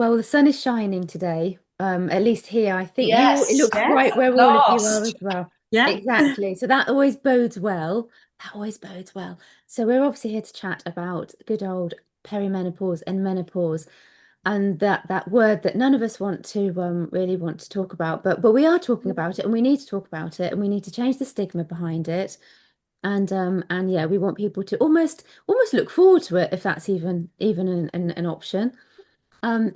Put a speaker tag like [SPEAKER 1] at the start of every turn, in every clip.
[SPEAKER 1] Well, the sun is shining today. At least here, I think it
[SPEAKER 2] Yes,
[SPEAKER 1] looks
[SPEAKER 3] Yes,
[SPEAKER 1] bright
[SPEAKER 3] at
[SPEAKER 1] where all of you are
[SPEAKER 3] last.
[SPEAKER 1] as well.
[SPEAKER 3] Yeah.
[SPEAKER 1] Exactly. So that always bodes well. That always bodes well. So we're obviously here to chat about good old perimenopause and menopause, and that word that none of us want to really want to talk about, but we are talking about it, and we need to talk about it, and we need to change the stigma behind it. And yeah, we want people to almost look forward to it if that's even an option.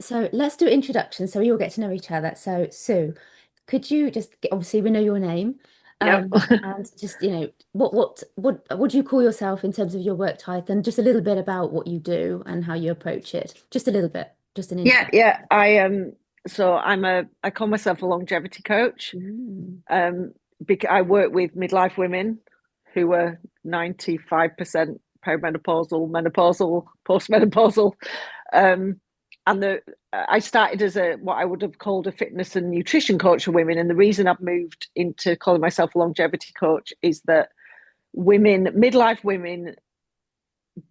[SPEAKER 1] So let's do introductions so we all get to know each other. So Sue, could you just obviously we know your name,
[SPEAKER 3] Yep.
[SPEAKER 1] and just what do you call yourself in terms of your work title, and just a little bit about what you do and how you approach it. Just a little bit, just an
[SPEAKER 3] Yeah,
[SPEAKER 1] intro.
[SPEAKER 3] yeah. I call myself a longevity coach.
[SPEAKER 1] Mm.
[SPEAKER 3] Um, because I work with midlife women who are 95% perimenopausal, menopausal, postmenopausal. Um, and I started as a what I would have called a fitness and nutrition coach for women. And the reason I've moved into calling myself a longevity coach is that midlife women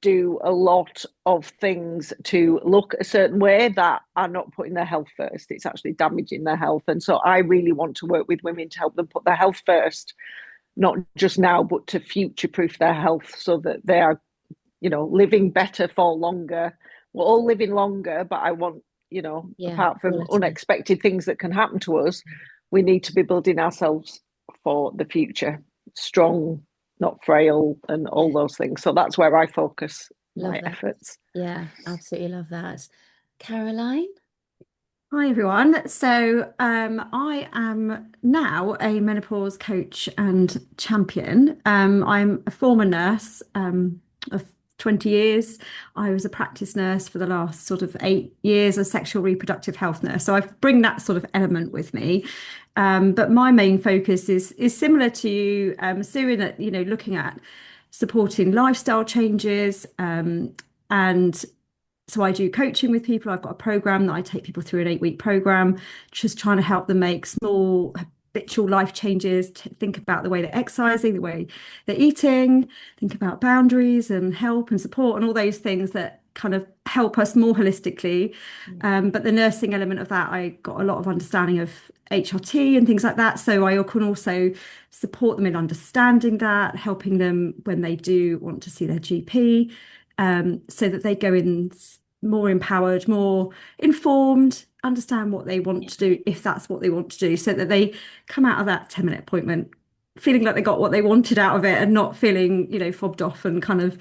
[SPEAKER 3] do a lot of things to look a certain way that are not putting their health first. It's actually damaging their health. And so I really want to work with women to help them put their health first, not just now, but to future proof their health so that they are, living better for longer. We're all living longer, but I want,
[SPEAKER 1] Yeah,
[SPEAKER 3] apart from
[SPEAKER 1] quality.
[SPEAKER 3] unexpected things that can happen to us, we need to be building ourselves for the future, strong, not frail, and all
[SPEAKER 1] Yeah,
[SPEAKER 3] those things. So that's where I focus
[SPEAKER 1] love
[SPEAKER 3] my
[SPEAKER 1] that.
[SPEAKER 3] efforts.
[SPEAKER 1] Yeah, absolutely love that. Caroline?
[SPEAKER 2] Hi everyone. I am now a menopause coach and champion. I'm a former nurse of 20 years. I was a practice nurse for the last sort of 8 years, a sexual reproductive health nurse. So I bring that sort of element with me. But my main focus is similar to Sue in that, looking at supporting lifestyle changes and so I do coaching with people. I've got a program that I take people through, an 8-week program, just trying to help them make small habitual life changes, to think about the way they're exercising, the way they're eating, think about boundaries and help and support and all those things that kind of help us more holistically. But the nursing element of that, I got a lot of understanding of HRT and things like that. So I can also support them in understanding that, helping them when they do want to see their GP, so that they go in more empowered, more informed, understand what they want to do, if that's what they want to do, so that they come out of that 10-minute appointment feeling like they got what they wanted out of it and not feeling, fobbed off and kind of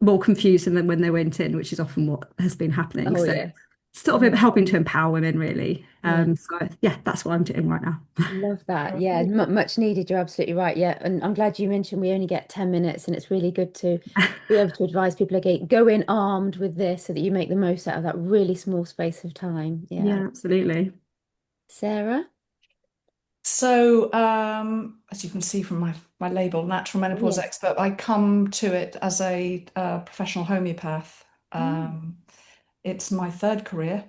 [SPEAKER 2] more confused than when they went in, which is often what has been happening.
[SPEAKER 1] Oh
[SPEAKER 2] So
[SPEAKER 1] yeah.
[SPEAKER 2] sort of
[SPEAKER 1] Yeah.
[SPEAKER 2] helping to empower women really.
[SPEAKER 1] Yeah.
[SPEAKER 2] So yeah, that's what I'm doing right now.
[SPEAKER 1] Love that. Yeah, much needed. You're absolutely right. Yeah, and I'm glad you mentioned we only get 10 minutes, and it's really good to be able to advise people again, go in armed with this so that you make the most out of that really small space of time. Yeah.
[SPEAKER 2] Yeah, absolutely.
[SPEAKER 1] Sarah?
[SPEAKER 4] As you can see from my label, natural
[SPEAKER 1] Oh,
[SPEAKER 4] menopause
[SPEAKER 1] yes.
[SPEAKER 4] expert, I come to it as a professional homeopath.
[SPEAKER 1] Mm.
[SPEAKER 4] It's my third career.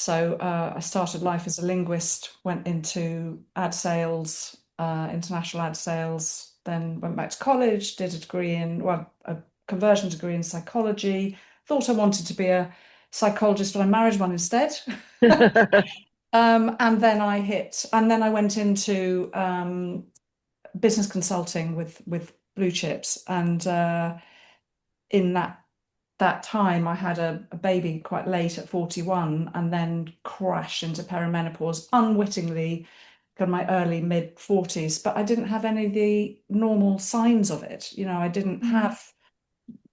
[SPEAKER 4] I started life as a linguist, went into ad sales, international ad sales, then went back to college, did a conversion degree in psychology. Thought I wanted to be a psychologist, but I married one instead. And then I went into business consulting with blue chips, and in that time, I had a baby quite late at 41, and then crashed into perimenopause unwittingly, got my early mid 40s, but I didn't have any of the normal signs of it. I didn't have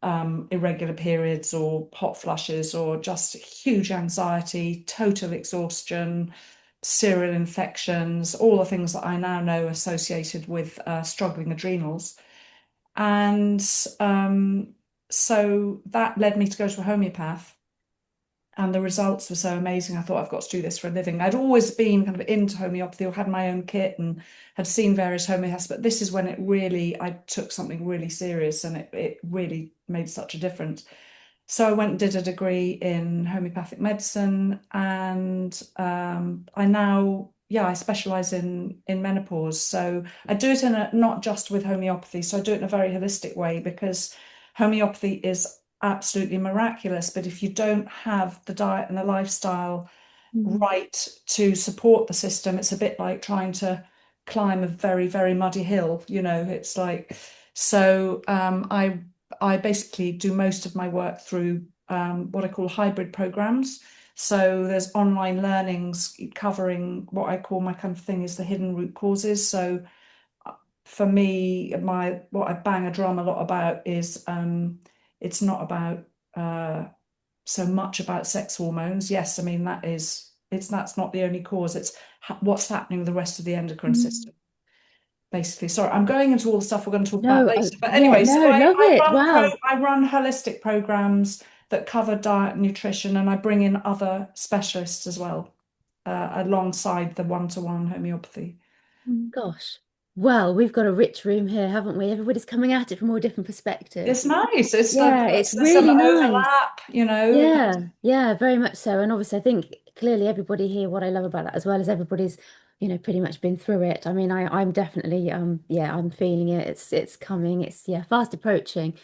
[SPEAKER 4] irregular periods or hot flushes or just huge anxiety, total exhaustion, serial infections, all the things that I now know associated with struggling adrenals. And so that led me to go to a homeopath. And the results were so amazing. I thought, I've got to do this for a living. I'd always been kind of into homeopathy or had my own kit and had seen various homeopaths, but this is when I took something really serious, and it really made such a difference. So I went and did a degree in homeopathic medicine, and I specialize in menopause. So I do it not just with homeopathy. So I do it in a very holistic way, because homeopathy is absolutely miraculous. But if you don't have the diet and the lifestyle right to support the system. It's a bit like trying to climb a very, very muddy hill, it's like, so I basically do most of my work through what I call hybrid programs. So there's online learnings covering what I call my kind of thing is the hidden root causes. So for me, what I bang a drum a lot about is it's not about so much about sex hormones. Yes, I mean that's not the only cause. It's what's happening with the rest of the endocrine
[SPEAKER 1] Mm.
[SPEAKER 4] system, basically. Sorry, I'm going into all the stuff we're going to talk about
[SPEAKER 1] No,
[SPEAKER 4] later. But
[SPEAKER 1] yeah,
[SPEAKER 4] anyway, so
[SPEAKER 1] no, love it. Wow.
[SPEAKER 4] I run holistic programs that cover diet and nutrition, and I bring in other specialists as well, alongside the one-to-one homeopathy.
[SPEAKER 1] Gosh. Well, we've got a rich room here, haven't we? Everybody's coming at it from all different
[SPEAKER 4] It's
[SPEAKER 1] perspectives.
[SPEAKER 4] nice. It's like
[SPEAKER 1] Yeah, it's
[SPEAKER 4] there's some
[SPEAKER 1] really nice.
[SPEAKER 4] overlap.
[SPEAKER 1] Yeah, yeah, very much so. And obviously, I think clearly everybody here, what I love about that as well is everybody's, pretty much been through it. I mean, I'm definitely, yeah, I'm feeling it. It's coming. It's yeah, fast approaching.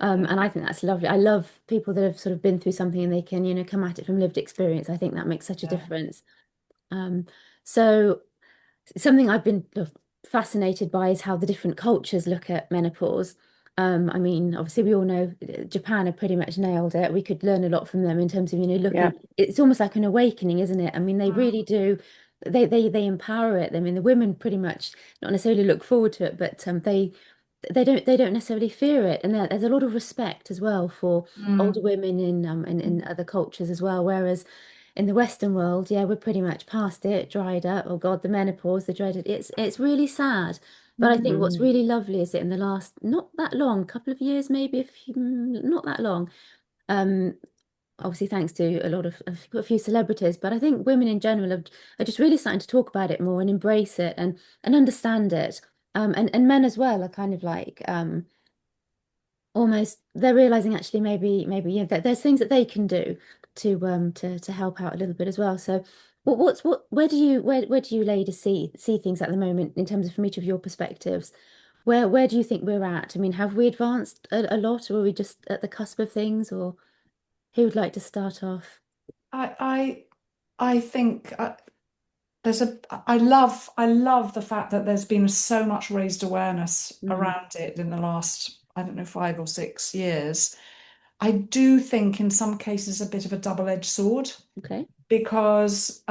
[SPEAKER 1] And I think that's lovely. I love people that have sort of been through something and they can, come at it from lived experience. I think that makes such a
[SPEAKER 4] Yeah.
[SPEAKER 1] difference. So something I've been fascinated by is how the different cultures look at menopause. I mean, obviously, we all know Japan have pretty much nailed it. We could learn a lot from them in terms of,
[SPEAKER 3] Yeah.
[SPEAKER 1] looking. It's almost like an awakening, isn't it? I mean, they
[SPEAKER 4] Mm,
[SPEAKER 1] really do. They empower it. I mean, the women pretty much not necessarily look forward to it, but they don't necessarily fear it, and there's a lot of respect as well for older
[SPEAKER 4] mm,
[SPEAKER 1] women in other cultures as well. Whereas in the Western world, yeah, we're pretty much past it, dried up. Oh God, the menopause, the dreaded. It's really sad. But I think what's
[SPEAKER 3] Mm.
[SPEAKER 1] really lovely is that in the last not that long, couple of years, maybe not that long, um, obviously thanks to a lot of a few celebrities, but I think women in general are just really starting to talk about it more and embrace it and understand it. And men as well are kind of like almost they're realizing actually maybe yeah that there's things that they can do to help out a little bit as well. So what where do you lay to see things at the moment in terms of from each of your perspectives? Where do you think we're at? I mean, have we advanced a lot, or are we just at the cusp of things, or who would like to start off?
[SPEAKER 4] I I think there's a I love the fact that there's been so much raised awareness
[SPEAKER 1] Mm,
[SPEAKER 4] around it in the last, I don't know, 5 or 6 years. I do think in some cases a bit of a double-edged sword
[SPEAKER 1] okay.
[SPEAKER 4] because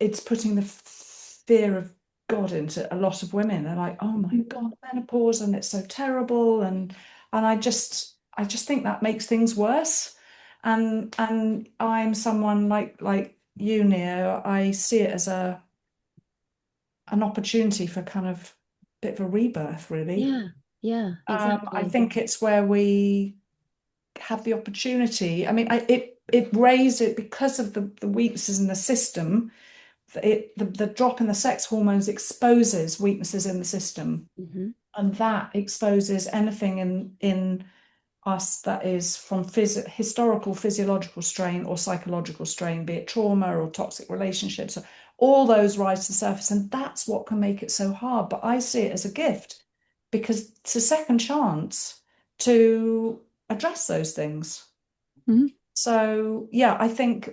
[SPEAKER 4] it's putting the fear of God into a lot of women. They're like, oh my
[SPEAKER 1] Mhm.
[SPEAKER 4] God, menopause, and it's so terrible, and I just think that makes things worse. And I'm someone like you, Neo. I see it as an opportunity for kind of bit of a rebirth, really.
[SPEAKER 1] Yeah, yeah,
[SPEAKER 4] I
[SPEAKER 1] exactly.
[SPEAKER 4] think it's where we have the opportunity. I mean, it raised it because of the weaknesses in the system. The drop in the sex hormones exposes weaknesses in the system,
[SPEAKER 1] Hmm.
[SPEAKER 4] and that exposes anything in us that is from historical physiological strain or psychological strain, be it trauma or toxic relationships. All those rise to the surface, and that's what can make it so hard. But I see it as a gift because it's a second chance to address those things.
[SPEAKER 1] Hmm.
[SPEAKER 4] So yeah, I think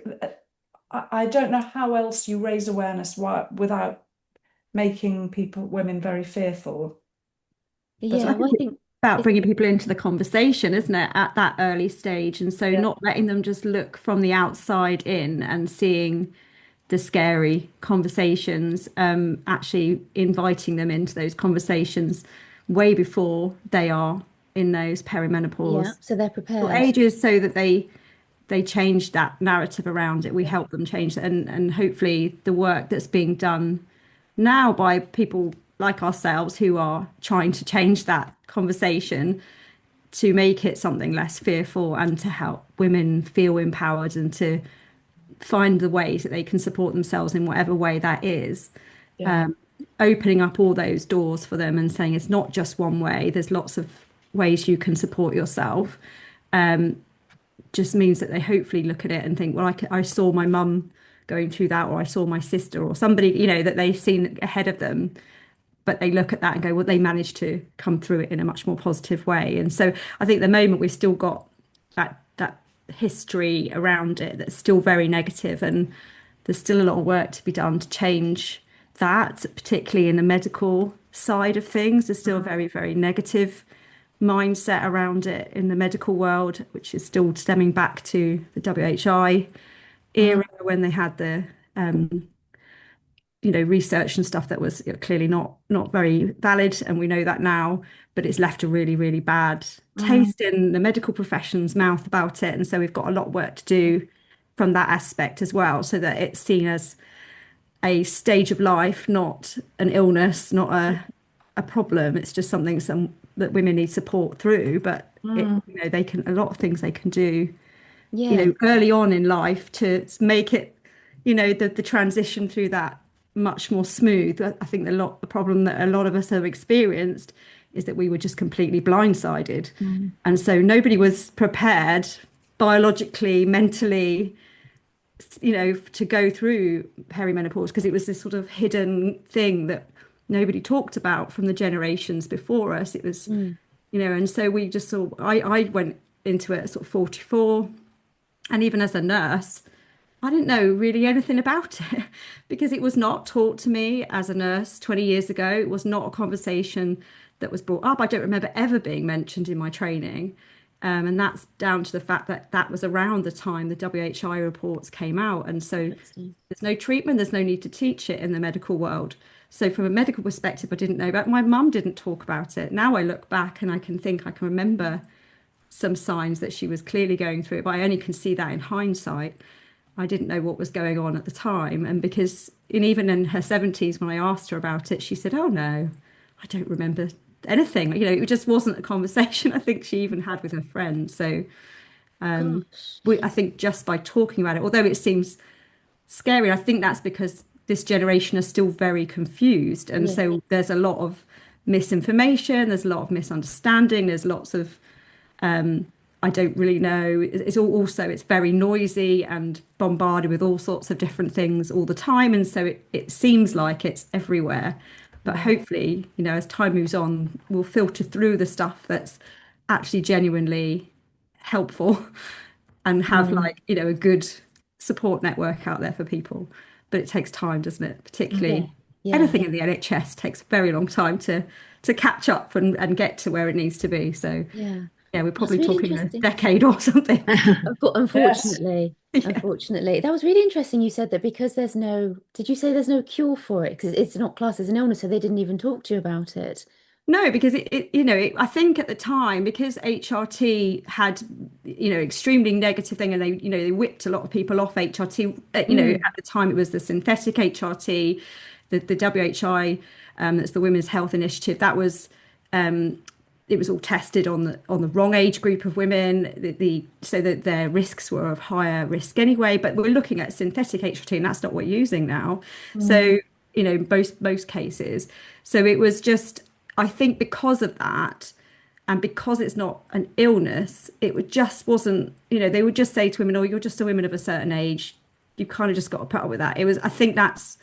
[SPEAKER 4] I don't know how else you raise awareness without making women very fearful. But
[SPEAKER 2] I
[SPEAKER 1] Yeah, well,
[SPEAKER 2] think
[SPEAKER 1] I
[SPEAKER 2] it's
[SPEAKER 1] think
[SPEAKER 2] about
[SPEAKER 1] it's
[SPEAKER 2] bringing people into the conversation, isn't it, at that early stage? And so
[SPEAKER 4] yeah,
[SPEAKER 2] not letting them just look from the outside in and seeing the scary conversations, actually inviting them into those conversations way before they are in those
[SPEAKER 1] yeah,
[SPEAKER 2] perimenopause
[SPEAKER 1] so they're prepared.
[SPEAKER 2] ages so that they change that narrative around it. We
[SPEAKER 4] yeah,
[SPEAKER 2] help them change that, and hopefully the work that's being done now by people like ourselves who are trying to change that conversation to make it something less fearful and to help women feel empowered and to find the ways that they can support themselves in whatever way that is,
[SPEAKER 4] yeah,
[SPEAKER 2] opening up all those doors for them and saying it's not just one way, there's lots of ways you can support yourself, just means that they hopefully look at it and think, well, I saw my mum going through that, or I saw my sister, or somebody, that they've seen ahead of them. But they look at that and go, well, they managed to come through it in a much more positive way. And so I think at the moment we've still got that history around it that's still very negative, and there's still a lot of work to be done to change that, particularly in the medical side of things. There's still a very, very negative mindset around it in the medical world, which is still stemming back to the WHI era when they had the research and stuff that was clearly not very valid, and we know that now, but it's left a really, really bad taste in the medical profession's mouth about it. And so we've got a lot of work to do from that aspect as well, so that it's seen as a stage of life, not an illness, not a problem. It's just something that women need support through, but they can, a lot of things they can do
[SPEAKER 1] Yeah.
[SPEAKER 2] early on in life to make it, the transition through that much more smooth. I think the problem that a lot of us have experienced is that we were just completely blindsided. And so nobody was prepared biologically, mentally, to go through perimenopause, because it was this sort of hidden thing that nobody talked about from the generations before us. It was, and so we just saw, I went into it at sort of 44. And even as a nurse, I didn't know really anything about it because it was not taught to me as a nurse 20 years ago. It was not a conversation that was brought up. I don't remember ever being mentioned in my training. And that's down to the fact that that was around the time the WHI reports came out. And so there's no treatment, there's no need to teach it in the medical world. So from a medical perspective, I didn't know about it. My mum didn't talk about it. Now I look back and I can remember some signs that she was clearly going through it, but I only can see that in hindsight. I didn't know what was going on at the time. And because even in her 70s, when I asked her about it, she said, "Oh no, I don't remember anything." It just wasn't a conversation I think she even had with her friends. So
[SPEAKER 1] Gosh.
[SPEAKER 2] I think just by talking about it, although it seems scary, I think that's because this generation are still very confused. And
[SPEAKER 1] Yeah.
[SPEAKER 2] so there's a lot of misinformation, there's a lot of misunderstanding, there's lots of I don't really know. It's very noisy and bombarded with all sorts of different things all the time. And so it seems like it's everywhere. But hopefully, as time moves on, we'll filter through the stuff that's actually genuinely helpful and have a good support network out there for people. But it takes time, doesn't it?
[SPEAKER 1] Yeah.
[SPEAKER 2] Particularly
[SPEAKER 1] Yeah.
[SPEAKER 2] anything in the NHS takes a very long time to catch up and get to where it needs to be. So
[SPEAKER 1] Yeah.
[SPEAKER 2] yeah, we're
[SPEAKER 1] That's
[SPEAKER 2] probably
[SPEAKER 1] really
[SPEAKER 2] talking a
[SPEAKER 1] interesting.
[SPEAKER 2] decade or something.
[SPEAKER 4] Yes.
[SPEAKER 1] Unfortunately,
[SPEAKER 2] Yeah.
[SPEAKER 1] unfortunately, that was really interesting. You said that because did you say there's no cure for it? Because it's not classed as an illness, so they didn't even talk to you about it.
[SPEAKER 2] No, because I think at the time, because HRT had, extremely negative thing, and they whipped a lot of people off HRT. At the time it was the synthetic HRT, the WHI, that's the Women's Health Initiative. That was, it was all tested on the wrong age group of women, so that their risks were of higher risk anyway. But we're looking at synthetic HRT, and that's not what we're using now. So most cases. So it was just, I think because of that, and because it's not an illness, just wasn't, they would just say to women, "Oh, you're just a woman of a certain age. You kind of just got to put up with that." I think that's,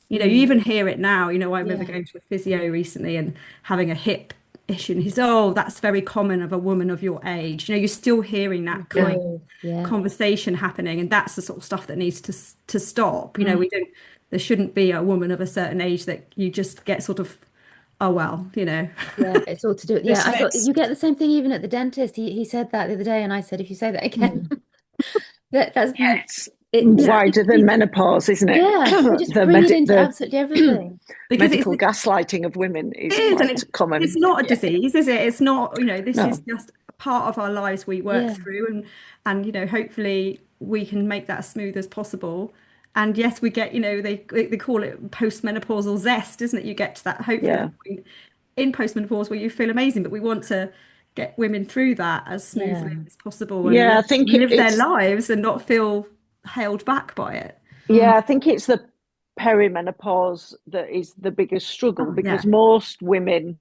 [SPEAKER 2] you even hear it now. I remember
[SPEAKER 1] Yeah.
[SPEAKER 2] going to a physio recently and having a hip issue, and he said, "Oh, that's very common of a woman of your age." You're still hearing that kind of
[SPEAKER 1] Oh, yeah.
[SPEAKER 2] conversation happening, and that's the sort of stuff that needs to stop. We don't, there shouldn't be a woman of a certain age that you just get sort of, oh well.
[SPEAKER 1] Yeah, it's all to do with, yeah, I thought you
[SPEAKER 4] Dismissed.
[SPEAKER 1] get the same thing even at the dentist. He said that the other day, and I said, if you say that again, that's
[SPEAKER 3] It's
[SPEAKER 1] it just
[SPEAKER 3] wider than menopause, isn't it?
[SPEAKER 1] yeah, they just
[SPEAKER 3] the
[SPEAKER 1] bring it into
[SPEAKER 3] the
[SPEAKER 1] absolutely everything.
[SPEAKER 2] Because
[SPEAKER 3] medical gaslighting of women
[SPEAKER 2] it
[SPEAKER 3] is
[SPEAKER 2] is, and
[SPEAKER 3] quite
[SPEAKER 2] it's
[SPEAKER 3] common.
[SPEAKER 2] not a
[SPEAKER 1] Yeah.
[SPEAKER 2] disease, is it? It's not, this is
[SPEAKER 3] No,
[SPEAKER 2] just a part of our lives we work
[SPEAKER 1] Yeah.
[SPEAKER 2] through, and hopefully we can make that as smooth as possible. And yes, we get, they call it postmenopausal zest, isn't it? You get to that, hopefully,
[SPEAKER 3] yeah,
[SPEAKER 2] the point in postmenopause where you feel amazing, but we want to get women through that as
[SPEAKER 1] Yeah.
[SPEAKER 2] smoothly as possible and
[SPEAKER 3] yeah.
[SPEAKER 2] let
[SPEAKER 3] I think
[SPEAKER 2] them live their
[SPEAKER 3] it's
[SPEAKER 2] lives and not feel held back by it.
[SPEAKER 3] yeah. I think it's the perimenopause that is the biggest struggle
[SPEAKER 2] Oh,
[SPEAKER 3] because
[SPEAKER 2] yeah.
[SPEAKER 3] most women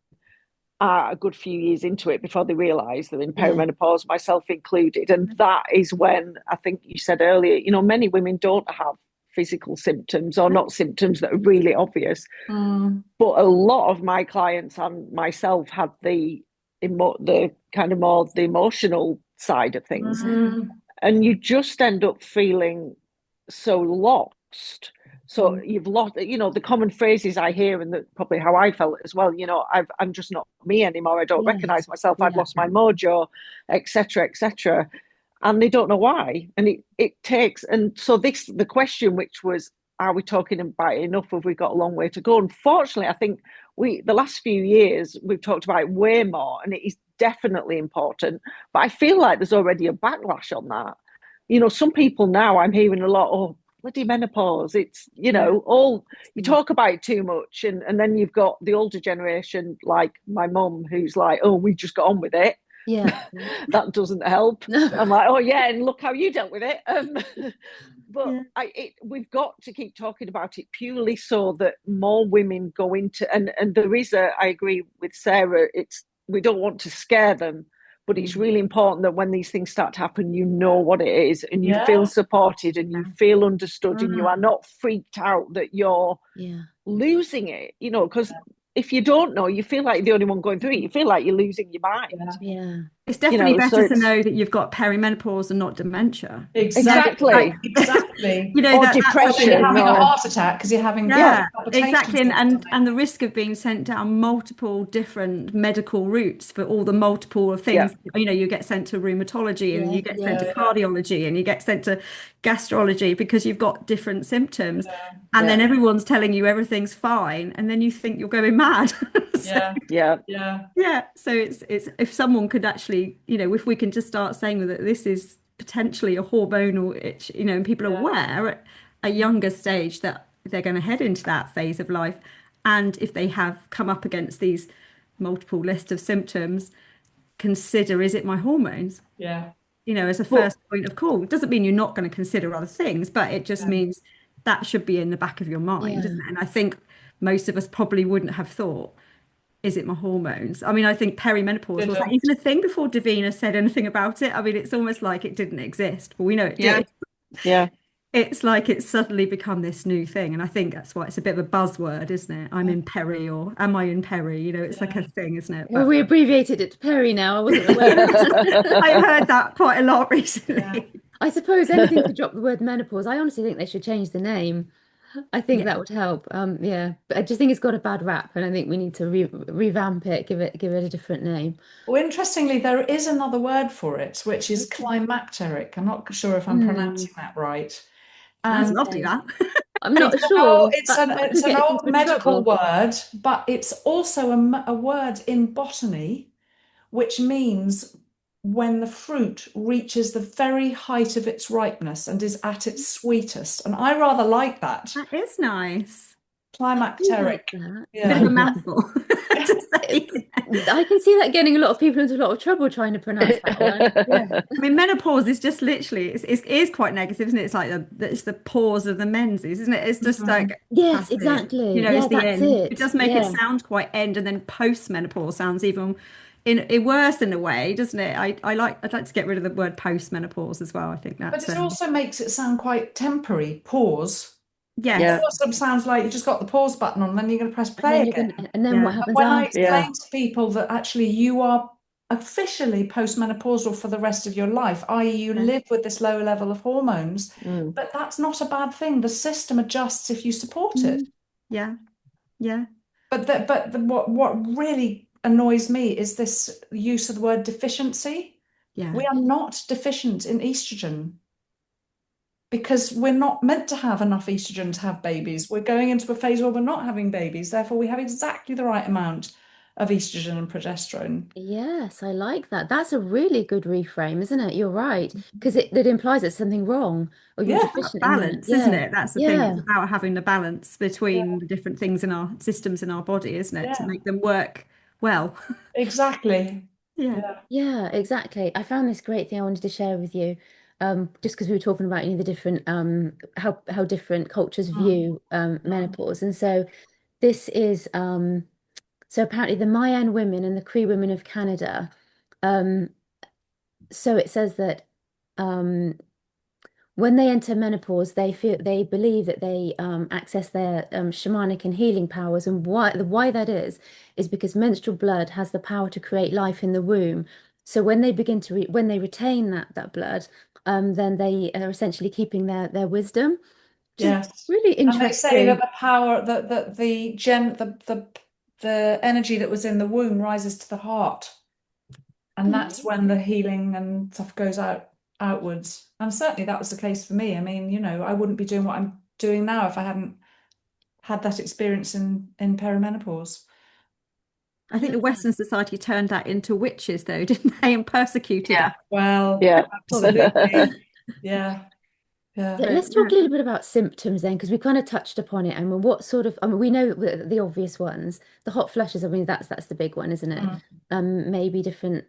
[SPEAKER 3] are a good few years into it before they realise they're in
[SPEAKER 1] Yeah.
[SPEAKER 3] perimenopause, myself included. And that is when I think you said earlier, many women don't have physical symptoms or not symptoms that are really obvious. But a lot of my clients and myself had the kind of more the emotional side of things. and you just end up feeling so lost. So you've lost, the common phrases I hear, and probably how I felt as well. I'm just not me anymore. I don't
[SPEAKER 1] Yes.
[SPEAKER 3] recognize myself. I've
[SPEAKER 1] Yeah.
[SPEAKER 3] lost my mojo, etc., etc. And they don't know why. And it takes, and so the question, which was, are we talking about it enough? Have we got a long way to go? Unfortunately, I think the last few years we've talked about it way more, and it is definitely important. But I feel like there's already a backlash on that. Some people now, I'm hearing a lot, oh, bloody menopause. It's, all, you talk about it too much. And then you've got the older generation, like my mum, who's like, oh, we just got on with it.
[SPEAKER 1] Yeah.
[SPEAKER 3] That doesn't help. I'm like, oh, yeah, and look how you dealt with it. But we've got to keep talking about it purely so that more women go into, and there is I agree with Sarah, we don't want to scare them, but it's really important that when these things start to happen, you know what it is, and you feel supported, and you feel understood, and you are not freaked out that you're losing it, because if you don't know, you feel like you're the only one going through it. You feel like you're losing your mind.
[SPEAKER 1] Yeah.
[SPEAKER 2] It's definitely
[SPEAKER 3] so
[SPEAKER 2] better to know that you've got perimenopause and not dementia.
[SPEAKER 3] Exactly.
[SPEAKER 4] Exactly.
[SPEAKER 3] Or depression,
[SPEAKER 4] you're having a
[SPEAKER 3] or
[SPEAKER 4] heart attack because you're having
[SPEAKER 2] exactly.
[SPEAKER 4] palpitations.
[SPEAKER 2] And the risk of being sent down multiple different medical routes for all the multiple things. You get sent to rheumatology, and you get sent to cardiology, and you get sent to gastrology because you've got different symptoms. And then everyone's telling you everything's fine, and then you think you're going mad.
[SPEAKER 4] Yeah.
[SPEAKER 2] So it's if someone could actually, if we can just start saying that this is potentially a hormonal itch, and people are aware at a younger stage that they're going to head into that phase of life, and if they have come up against these multiple list of symptoms, consider, is it my hormones? As a first point of call. It doesn't mean you're not going to consider other things, but it just means that should be in the back of your mind, isn't it? And I think most of us probably wouldn't have thought, is it my hormones? I mean, I think perimenopause, was that even a thing before Davina said anything about it? I mean, it's almost like it didn't exist, but we know it did. It's like it's suddenly become this new thing. And I think that's why it's a bit of a buzzword, isn't it? I'm in peri, or am I in peri? It's like a thing, isn't it?
[SPEAKER 1] Well, we abbreviated it to Perry now. I wasn't aware of that.
[SPEAKER 2] I heard that quite a lot recently.
[SPEAKER 1] I suppose anything to drop the word menopause. I honestly think they should change the name. I think that would help. But I just think it's got a bad rap, and I think we need to revamp it, give it a different name.
[SPEAKER 4] Well, interestingly, there is another word for it, which is climacteric. I'm not sure if I'm pronouncing that right.
[SPEAKER 2] That's lovely, that.
[SPEAKER 1] I'm not sure.
[SPEAKER 4] It's an old medical word, but it's also a word in botany, which means when the fruit reaches the very height of its ripeness and is at its sweetest. And I rather like that.
[SPEAKER 2] That is nice.
[SPEAKER 4] Climacteric.
[SPEAKER 2] Bit of a mouthful.
[SPEAKER 1] I can see that getting a lot of people into a lot of trouble trying to pronounce that one.
[SPEAKER 2] I mean, menopause is just literally, it is quite negative, isn't it? It's like it's the pause of the menses, isn't it? It's just like,
[SPEAKER 1] yes, exactly.
[SPEAKER 2] it's the end. It does make it sound quite end, and then post-menopause sounds even worse in a way, doesn't it? I'd like to get rid of the word post-menopause as well. I think that.
[SPEAKER 4] But it also makes it sound quite temporary. Pause.
[SPEAKER 2] Yes.
[SPEAKER 4] It sounds like you just got the pause button on, then you're going to press play again.
[SPEAKER 1] And then what happens
[SPEAKER 4] when
[SPEAKER 1] after?
[SPEAKER 4] I explain to people that actually you are officially postmenopausal for the rest of your life, i.e. you live with this low level of hormones, but that's not a bad thing. The system adjusts if you support it.
[SPEAKER 2] Yeah.
[SPEAKER 4] But what really annoys me is this use of the word deficiency. We are not deficient in estrogen, because we're not meant to have enough estrogen to have babies. We're going into a phase where we're not having babies. Therefore, we have exactly the right amount of estrogen and progesterone.
[SPEAKER 1] Yes, I like that. That's a really good reframe, isn't it? You're right. Because it implies there's something wrong, or you're deficient in
[SPEAKER 2] balance, isn't it? That's the thing. It's about having the balance between the different things in our systems in our body, isn't it? To make them work well.
[SPEAKER 4] Exactly.
[SPEAKER 1] Yeah, exactly. I found this great thing I wanted to share with you. Just because we were talking about, the different how different cultures view menopause. And so this is so apparently the Mayan women and the Cree women of Canada, so it says that when they enter menopause, they believe that they access their shamanic and healing powers, and why that is because menstrual blood has the power to create life in the womb. So when they begin to when they retain that blood, then they are essentially keeping their wisdom, which is
[SPEAKER 4] Yes.
[SPEAKER 1] really
[SPEAKER 4] And they say that
[SPEAKER 1] interesting.
[SPEAKER 4] the power that the energy that was in the womb rises to the heart. And that's when the healing and stuff goes outwards. And certainly that was the case for me. I mean, I wouldn't be doing what I'm doing now if I hadn't had that experience in perimenopause.
[SPEAKER 2] I think the Western society turned that into witches, though, didn't they? And persecuted
[SPEAKER 3] Yeah.
[SPEAKER 2] us.
[SPEAKER 4] Well,
[SPEAKER 3] Yeah.
[SPEAKER 4] absolutely. Yeah. Yeah.
[SPEAKER 1] So
[SPEAKER 2] So,
[SPEAKER 1] let's talk
[SPEAKER 2] yeah.
[SPEAKER 1] a little bit about symptoms then, because we kind of touched upon it. And what sort of, I mean, we know the obvious ones, the hot flushes. I mean, that's the big one, isn't it?
[SPEAKER 4] Mm.
[SPEAKER 1] Maybe different,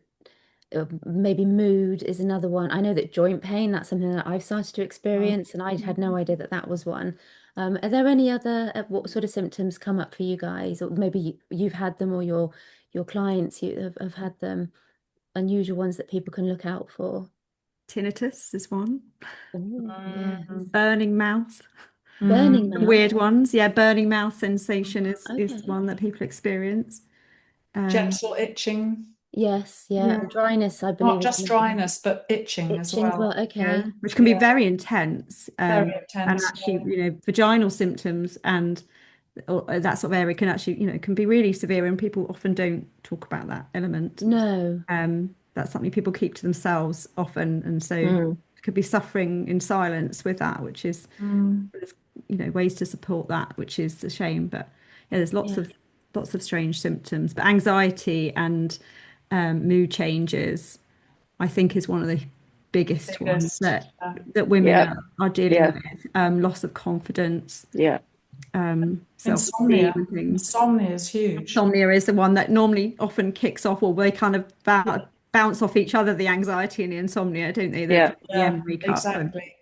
[SPEAKER 1] maybe mood is another one. I know that joint pain, that's something that I've started to
[SPEAKER 4] Mm.
[SPEAKER 1] experience, and I had no idea that that was one. Are there any other, what sort of symptoms come up for you guys, or maybe you've had them, or your clients have had them, unusual ones that people can look out for?
[SPEAKER 2] Tinnitus is one.
[SPEAKER 1] Oh, yes.
[SPEAKER 4] Mm.
[SPEAKER 2] Burning mouth.
[SPEAKER 4] Mm.
[SPEAKER 1] Burning
[SPEAKER 2] The
[SPEAKER 1] mouth.
[SPEAKER 2] weird ones. Yeah, burning mouth sensation is
[SPEAKER 1] Okay.
[SPEAKER 2] one that people experience. Um,
[SPEAKER 4] Gentle itching,
[SPEAKER 1] Yes, yeah.
[SPEAKER 2] yeah,
[SPEAKER 1] And dryness, I believe,
[SPEAKER 4] not
[SPEAKER 1] is
[SPEAKER 4] just
[SPEAKER 1] another one.
[SPEAKER 4] dryness, but itching as
[SPEAKER 1] Itching as well.
[SPEAKER 4] well.
[SPEAKER 2] yeah,
[SPEAKER 1] Okay.
[SPEAKER 2] which can be
[SPEAKER 4] Yeah.
[SPEAKER 2] very intense.
[SPEAKER 4] Very
[SPEAKER 2] And
[SPEAKER 4] intense.
[SPEAKER 2] actually, vaginal symptoms and that sort of area can actually, can be really severe, and people often don't talk about that element.
[SPEAKER 1] No.
[SPEAKER 2] That's something people keep to themselves often, and so
[SPEAKER 3] Mm.
[SPEAKER 2] could be suffering in silence with that, which is,
[SPEAKER 4] Mm.
[SPEAKER 2] there's, ways to support that, which is a shame. But yeah, there's
[SPEAKER 1] Yeah.
[SPEAKER 2] lots of strange symptoms. But anxiety and mood changes, I think, is one of the biggest ones
[SPEAKER 4] Biggest. Yeah.
[SPEAKER 2] that women
[SPEAKER 3] Yeah.
[SPEAKER 2] are dealing
[SPEAKER 3] Yeah.
[SPEAKER 2] with. Loss of confidence,
[SPEAKER 3] Yeah.
[SPEAKER 2] self-esteem
[SPEAKER 4] Insomnia.
[SPEAKER 2] and things.
[SPEAKER 4] Insomnia is huge.
[SPEAKER 2] Insomnia is the one that normally often kicks off, or they kind of bounce off each other, the anxiety and the insomnia, don't they?
[SPEAKER 3] Yeah.
[SPEAKER 2] The
[SPEAKER 4] Yeah,
[SPEAKER 2] end wake up. And,
[SPEAKER 4] exactly.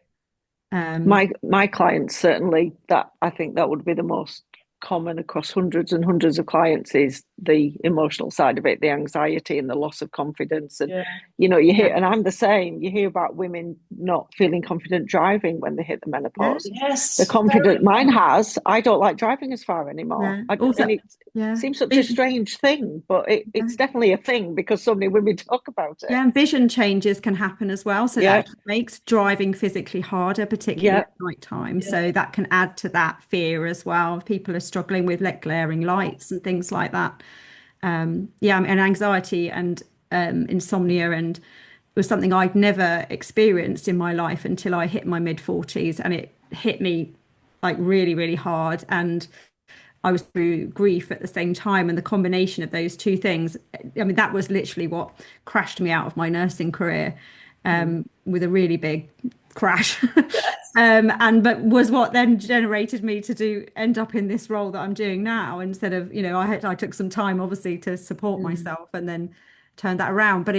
[SPEAKER 2] um,
[SPEAKER 3] My clients certainly, that I think that would be the most common across hundreds and hundreds of clients, is the emotional side of it, the anxiety and the loss of confidence. And
[SPEAKER 4] Yeah.
[SPEAKER 3] you
[SPEAKER 2] yeah,
[SPEAKER 3] hear, and I'm the same, you hear about women not feeling confident driving when they hit the
[SPEAKER 2] yeah,
[SPEAKER 3] menopause. The
[SPEAKER 4] Yes, very
[SPEAKER 3] confident, mine
[SPEAKER 4] common.
[SPEAKER 3] has, I don't like driving as far anymore.
[SPEAKER 2] yeah. Also,
[SPEAKER 3] And it
[SPEAKER 2] yeah.
[SPEAKER 3] seems such a strange thing, but it's definitely a thing because so many women talk about it.
[SPEAKER 2] Yeah, and vision changes can happen as well. So that
[SPEAKER 3] Yeah.
[SPEAKER 2] actually makes driving physically harder, particularly
[SPEAKER 3] Yeah.
[SPEAKER 2] at night time.
[SPEAKER 4] Yeah.
[SPEAKER 2] So that can add to that fear as well. If people are struggling with like glaring lights and things like that. Yeah, and anxiety and insomnia and was something I'd never experienced in my life until I hit my mid 40s, and it hit me like really, really hard. And I was through grief at the same time, and the combination of those two things, I mean, that was literally what crashed me out of my nursing career, with a really big crash.
[SPEAKER 4] Yes.
[SPEAKER 2] And but was what then generated me to end up in this role that I'm doing now, instead of, I took some time obviously to support
[SPEAKER 1] Mm.
[SPEAKER 2] myself and then turned that around. But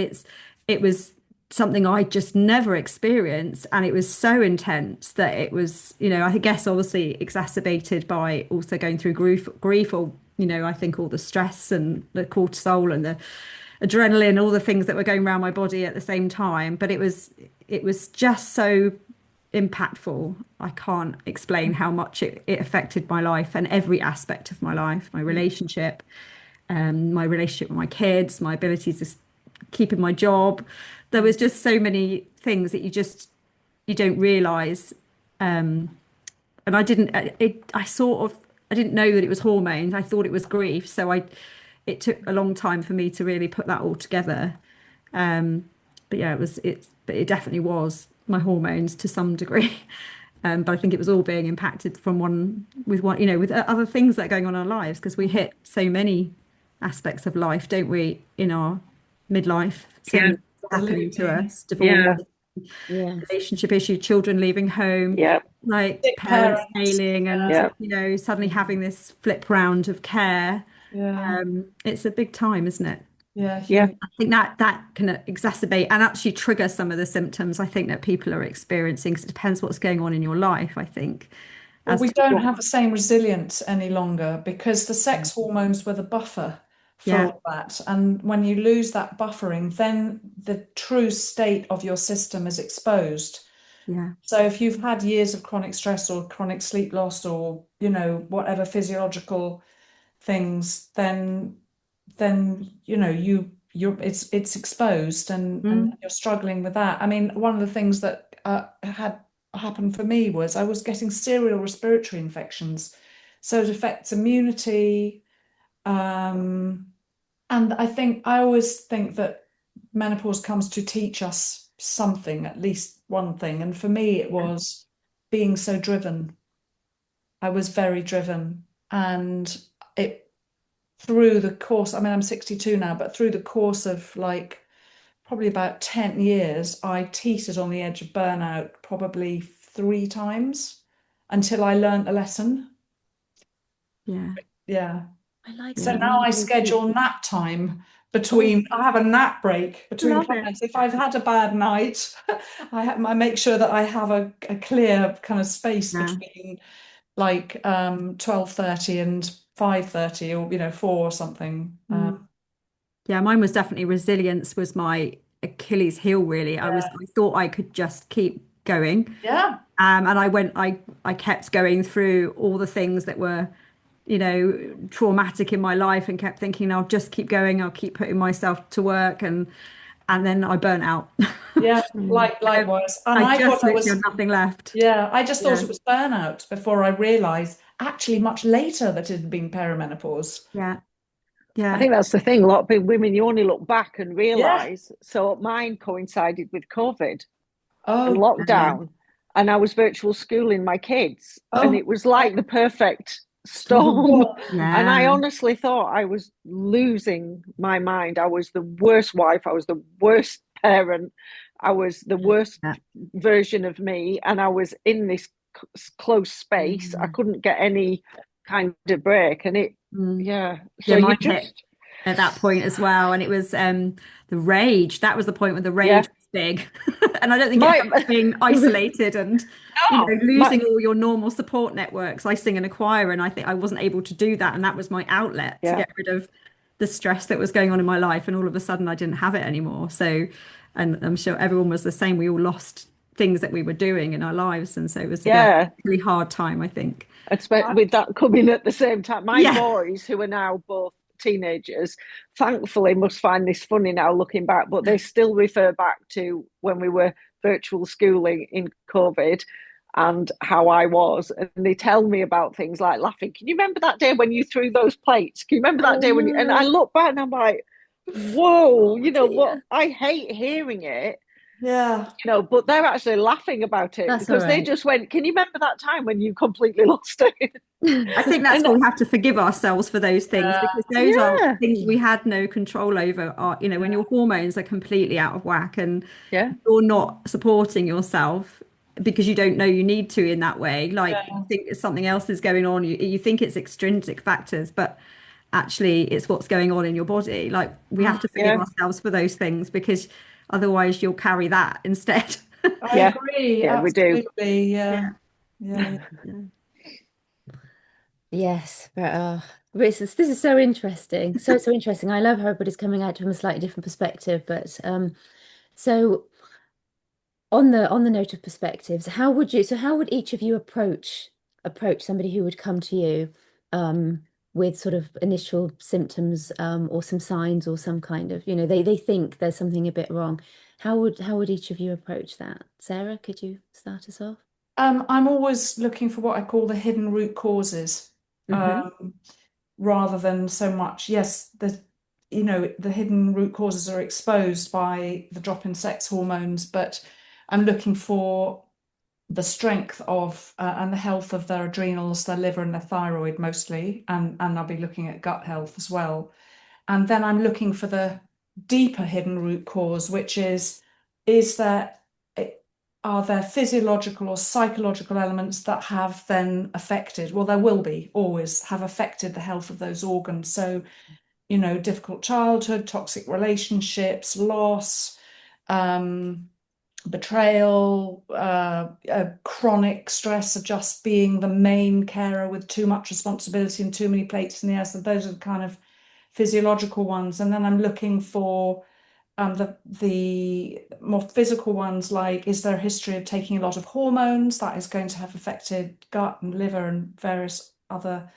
[SPEAKER 2] it was something I just never experienced, and it was so intense that it was, I guess obviously exacerbated by also going through grief, or I think all the stress and the cortisol and the adrenaline, all the things that were going around my body at the same time. But it was just so impactful. I can't explain how much it affected my life and every aspect of my life, my relationship with my kids, my ability to keep in my job. There was just so many things that you don't realize. And I didn't, I didn't know that it was hormones. I thought it was grief. So it took a long time for me to really put that all together. But yeah, but it definitely was my hormones to some degree. But I think it was all being impacted from with other things that are going on in our lives, because we hit so many aspects of life, don't we, in our midlife? So
[SPEAKER 3] Yeah.
[SPEAKER 2] many things are happening to
[SPEAKER 4] Absolutely.
[SPEAKER 2] us, divorce,
[SPEAKER 3] Yeah.
[SPEAKER 1] Yes.
[SPEAKER 2] relationship issue, children leaving home,
[SPEAKER 3] Yeah.
[SPEAKER 2] like
[SPEAKER 4] Sick
[SPEAKER 2] parents
[SPEAKER 4] parents.
[SPEAKER 2] failing, and
[SPEAKER 3] Yeah.
[SPEAKER 2] suddenly having this flip round of care.
[SPEAKER 4] Yeah.
[SPEAKER 2] It's a big time, isn't it?
[SPEAKER 4] Yeah.
[SPEAKER 3] Yeah.
[SPEAKER 4] Huge.
[SPEAKER 2] I think that can exacerbate and actually trigger some of the symptoms I think that people are experiencing, because it depends what's going on in your life, I think,
[SPEAKER 4] Well,
[SPEAKER 2] as
[SPEAKER 4] we
[SPEAKER 2] to
[SPEAKER 4] don't
[SPEAKER 2] what.
[SPEAKER 4] have the same resilience any longer because the sex hormones were the buffer for
[SPEAKER 2] Yeah,
[SPEAKER 4] all that. And when you lose that buffering, then the true state of your system is exposed.
[SPEAKER 2] yeah,
[SPEAKER 4] So if you've had years of chronic stress or chronic sleep loss or, whatever physiological things, then you it's exposed, and
[SPEAKER 2] Mm.
[SPEAKER 4] you're struggling with that. I mean, one of the things that had happened for me was I was getting serial respiratory infections, so it affects immunity. Um, and I always think that menopause comes to teach us something, at least one thing. And for me, it was being so driven. I was very driven, and it through the course, I mean, I'm 62 now, but through the course of like probably about 10 years, I teetered on the edge of burnout probably 3 times until I learned the lesson.
[SPEAKER 2] Yeah.
[SPEAKER 4] Yeah.
[SPEAKER 1] I like
[SPEAKER 4] So
[SPEAKER 2] Yeah.
[SPEAKER 1] that.
[SPEAKER 4] now I
[SPEAKER 1] Menopause
[SPEAKER 4] schedule
[SPEAKER 1] teacher.
[SPEAKER 4] nap time
[SPEAKER 1] Oh,
[SPEAKER 4] between, I have a nap break between
[SPEAKER 2] Love it.
[SPEAKER 4] clients. If I've had a bad night, I make sure that I have a clear kind of space
[SPEAKER 2] Yeah.
[SPEAKER 4] between like 12:30 and 5:30, or 4 or something.
[SPEAKER 2] Mm. Yeah, mine was definitely resilience was my Achilles heel, really. I thought I could just keep going.
[SPEAKER 4] Yeah.
[SPEAKER 2] And I kept going through all the things that were, traumatic in my life and kept thinking, I'll just keep going, I'll keep putting myself to work and then I burnt out.
[SPEAKER 4] Yeah,
[SPEAKER 1] mm.
[SPEAKER 4] likewise. And
[SPEAKER 2] I
[SPEAKER 4] I
[SPEAKER 2] just
[SPEAKER 4] thought I
[SPEAKER 2] literally had
[SPEAKER 4] was,
[SPEAKER 2] nothing left.
[SPEAKER 4] yeah, I just thought
[SPEAKER 2] Yeah,
[SPEAKER 4] it was burnout before I realized actually much later that it had been perimenopause.
[SPEAKER 2] yeah,
[SPEAKER 3] I
[SPEAKER 2] yeah.
[SPEAKER 3] think that's the thing. A lot of women, you only look back and
[SPEAKER 4] Yeah.
[SPEAKER 3] realise. So mine coincided with COVID and
[SPEAKER 4] Oh,
[SPEAKER 2] Yeah.
[SPEAKER 3] lockdown, and I was virtual schooling my kids, and
[SPEAKER 4] oh,
[SPEAKER 3] it was like the perfect
[SPEAKER 2] Storm.
[SPEAKER 3] storm.
[SPEAKER 4] oh,
[SPEAKER 3] And I
[SPEAKER 2] Yeah.
[SPEAKER 3] honestly thought I was losing my mind. I was the worst wife. I was the worst parent. I was the worst
[SPEAKER 2] Yeah.
[SPEAKER 3] version of me, and I was in this close space. I
[SPEAKER 2] Mm.
[SPEAKER 3] couldn't get any kind of break, and it,
[SPEAKER 2] Mm.
[SPEAKER 3] yeah.
[SPEAKER 2] Yeah,
[SPEAKER 3] So you
[SPEAKER 2] mine hit
[SPEAKER 3] just,
[SPEAKER 2] at that point as well. And it was the rage. That was the point where the
[SPEAKER 3] yeah.
[SPEAKER 2] rage was big. And I don't think it
[SPEAKER 3] My
[SPEAKER 2] helps being isolated and,
[SPEAKER 3] no, my
[SPEAKER 2] losing all your normal support networks. I sing in a choir and I think I wasn't able to do that. And that was my outlet to
[SPEAKER 3] yeah.
[SPEAKER 2] get rid of the stress that was going on in my life. And all of a sudden I didn't have it anymore. So, and I'm sure everyone was the same. We all lost things that we were doing in our lives. And so it was, yeah,
[SPEAKER 3] Yeah,
[SPEAKER 2] a really hard time, I think.
[SPEAKER 3] expect with that coming at the same time. My
[SPEAKER 2] Yeah.
[SPEAKER 3] boys, who are now both teenagers, thankfully must find this funny now looking back, but they still refer back to when we were virtual schooling in COVID and how I was. And they tell me about things like laughing. Can you remember that day when you threw those plates? Can you remember that
[SPEAKER 1] Oh
[SPEAKER 3] day when you, and I
[SPEAKER 1] no.
[SPEAKER 3] look back and I'm like, whoa,
[SPEAKER 1] Oh
[SPEAKER 3] what,
[SPEAKER 1] dear.
[SPEAKER 3] I hate hearing it,
[SPEAKER 4] yeah.
[SPEAKER 3] but they're actually laughing about it
[SPEAKER 1] That's all
[SPEAKER 3] because they
[SPEAKER 1] right.
[SPEAKER 3] just went, can you remember that time when you completely lost it?
[SPEAKER 2] I think that's
[SPEAKER 3] And
[SPEAKER 2] why we have to forgive ourselves for those things
[SPEAKER 4] Yeah.
[SPEAKER 2] because those are
[SPEAKER 3] yeah,
[SPEAKER 2] things we had no control over. Are, when your hormones are completely out of whack and
[SPEAKER 3] yeah,
[SPEAKER 2] you're not supporting yourself because you don't know you need to in that way. Like you
[SPEAKER 4] Yeah.
[SPEAKER 2] think something else is going on. You think it's extrinsic factors, but actually it's what's going on in your body. Like we have to forgive
[SPEAKER 3] yeah,
[SPEAKER 2] ourselves for those things because otherwise you'll carry that instead.
[SPEAKER 4] I
[SPEAKER 3] yeah,
[SPEAKER 4] agree,
[SPEAKER 3] yeah, we do.
[SPEAKER 4] absolutely.
[SPEAKER 2] Yeah.
[SPEAKER 4] Yeah. Yeah.
[SPEAKER 2] Yeah.
[SPEAKER 1] Yes, but this is so interesting. So interesting. I love how everybody's coming at it from a slightly different perspective. But so on the note of perspectives, how would each of you approach somebody who would come to you with sort of initial symptoms or some signs or some kind of, they think there's something a bit wrong. How would each of you approach that? Sarah, could you start us off?
[SPEAKER 4] I'm always looking for what I call the hidden root causes,
[SPEAKER 1] Hmm.
[SPEAKER 4] um, rather than so much, yes, the hidden root causes are exposed by the drop in sex hormones, but I'm looking for the strength of and the health of their adrenals, their liver, and their thyroid mostly, and I'll be looking at gut health as well. And then I'm looking for the deeper hidden root cause, which is there are there physiological or psychological elements that have then affected, well, there will be always have affected the health of those organs. So, difficult childhood, toxic relationships, loss, um, betrayal, chronic stress of just being the main carer with too much responsibility and too many plates in the air. So those are the kind of physiological ones. And then I'm looking for the more physical ones, like is there a history of taking a lot of hormones that is going to have affected gut and liver and various other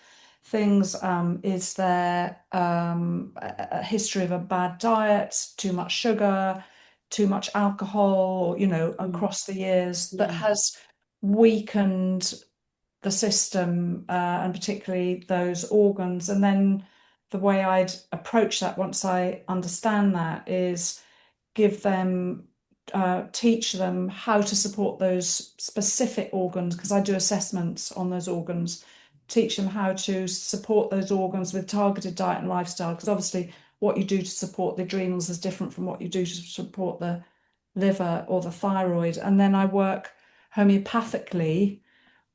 [SPEAKER 4] things. Is there a history of a bad diet, too much sugar, too much alcohol,
[SPEAKER 1] Mm.
[SPEAKER 4] across the years that
[SPEAKER 1] Yeah.
[SPEAKER 4] has weakened the system, and particularly those organs. And then the way I'd approach that once I understand that is give them, teach them how to support those specific organs, because I do assessments on those organs, teach them how to support those organs with targeted diet and lifestyle, because obviously what you do to support the adrenals is different from what you do to support the liver or the thyroid. And then I work homeopathically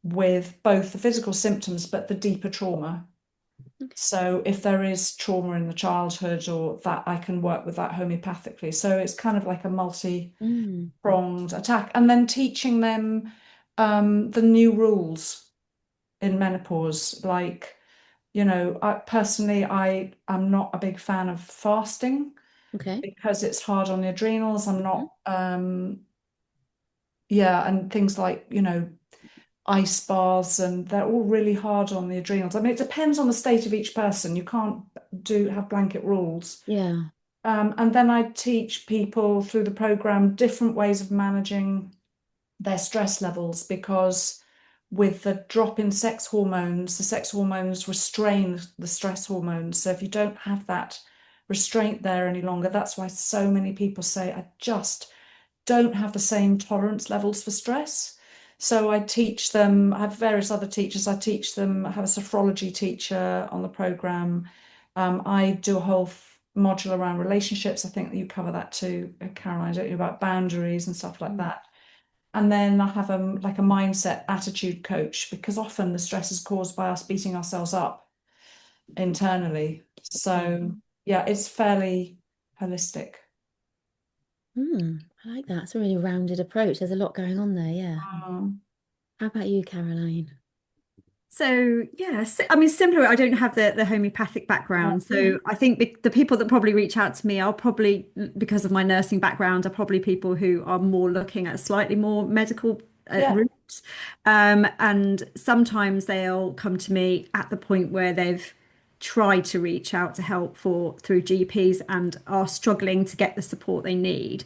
[SPEAKER 4] with both the physical symptoms but the deeper trauma.
[SPEAKER 1] Okay.
[SPEAKER 4] So if there is trauma in the childhood or that, I can work with that homeopathically. So it's kind of like a
[SPEAKER 1] Mm.
[SPEAKER 4] multi-pronged attack. And then teaching them the new rules in menopause. Like, I am not a big fan of fasting
[SPEAKER 1] Okay.
[SPEAKER 4] because it's hard on the adrenals. I'm
[SPEAKER 1] Mhm.
[SPEAKER 4] not, yeah, and things like, ice baths, and they're all really hard on the adrenals. I mean, it depends on the state of each person. You can't do have blanket rules.
[SPEAKER 1] Yeah.
[SPEAKER 4] And then I teach people through the program different ways of managing their stress levels, because with the drop in sex hormones, the sex hormones restrain the stress hormones. So if you don't have that restraint there any longer, that's why so many people say, I just don't have the same tolerance levels for stress. So I teach them, I have various other teachers. I teach them, I have a sophrology teacher on the program. I do a whole module around relationships. I think that you cover that too, Caroline, don't you, about boundaries and stuff like
[SPEAKER 1] Mm.
[SPEAKER 4] that. And then I have like a mindset attitude coach, because often the stress is caused by us beating ourselves up internally.
[SPEAKER 1] Yeah.
[SPEAKER 4] So yeah, it's fairly holistic.
[SPEAKER 1] I like that. It's a really rounded approach. There's a lot going on there. Yeah.
[SPEAKER 4] Mm.
[SPEAKER 1] How about you, Caroline?
[SPEAKER 2] So yeah, I mean, similar. I don't have the homeopathic background,
[SPEAKER 1] Yeah.
[SPEAKER 2] so I think the people that probably reach out to me are probably, because of my nursing background, are probably people who are more looking at slightly more medical
[SPEAKER 4] Yeah.
[SPEAKER 2] routes. And sometimes they'll come to me at the point where they've tried to reach out to help for through GPs and are struggling to get the support they need.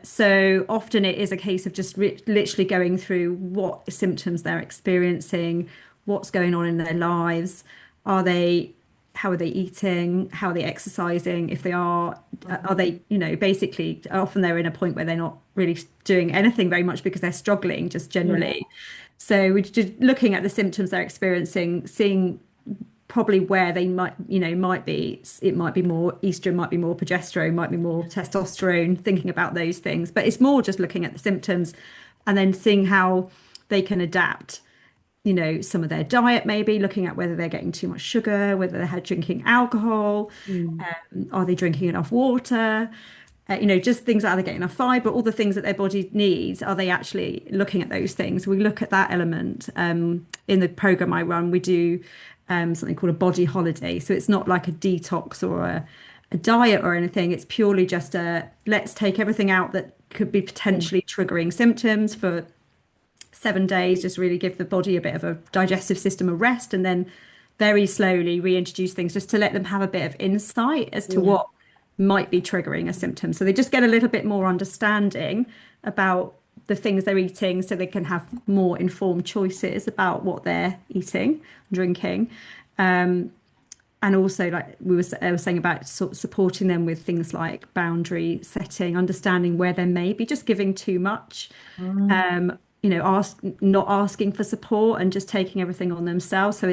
[SPEAKER 2] So often it is a case of just literally going through what symptoms they're experiencing, what's going on in their lives. Are they, how are they eating? How are they exercising? If they are they, basically often they're in a point where they're not really doing anything very much because they're struggling just
[SPEAKER 4] Yeah.
[SPEAKER 2] generally. So we're just looking at the symptoms they're experiencing, seeing probably where they might, might be, it might be more estrogen, might be more progesterone, might be more testosterone, thinking about those things. But it's more just looking at the symptoms and then seeing how they can adapt, some of their diet, maybe looking at whether they're getting too much sugar, whether they're drinking alcohol,
[SPEAKER 1] Mm.
[SPEAKER 2] are they drinking enough water? Just things, are they getting enough fiber, all the things that their body needs, are they actually looking at those things? We look at that element. In the program I run, we do something called a body holiday. So it's not like a detox or a diet or anything. It's purely just let's take everything out that could be
[SPEAKER 1] Yeah.
[SPEAKER 2] potentially triggering symptoms for 7 days, just really give the body a bit of a digestive system a rest, and then very slowly reintroduce things just to let them have a bit of insight as to
[SPEAKER 1] Yeah.
[SPEAKER 2] what might be triggering a symptom. So they just get a little bit more understanding about the things they're eating so they can have more informed choices about what they're eating, drinking. And also, like I was saying about sort of supporting them with things like boundary setting, understanding where they may be just giving too much,
[SPEAKER 4] Mm.
[SPEAKER 2] not asking for support and just taking everything on themselves. So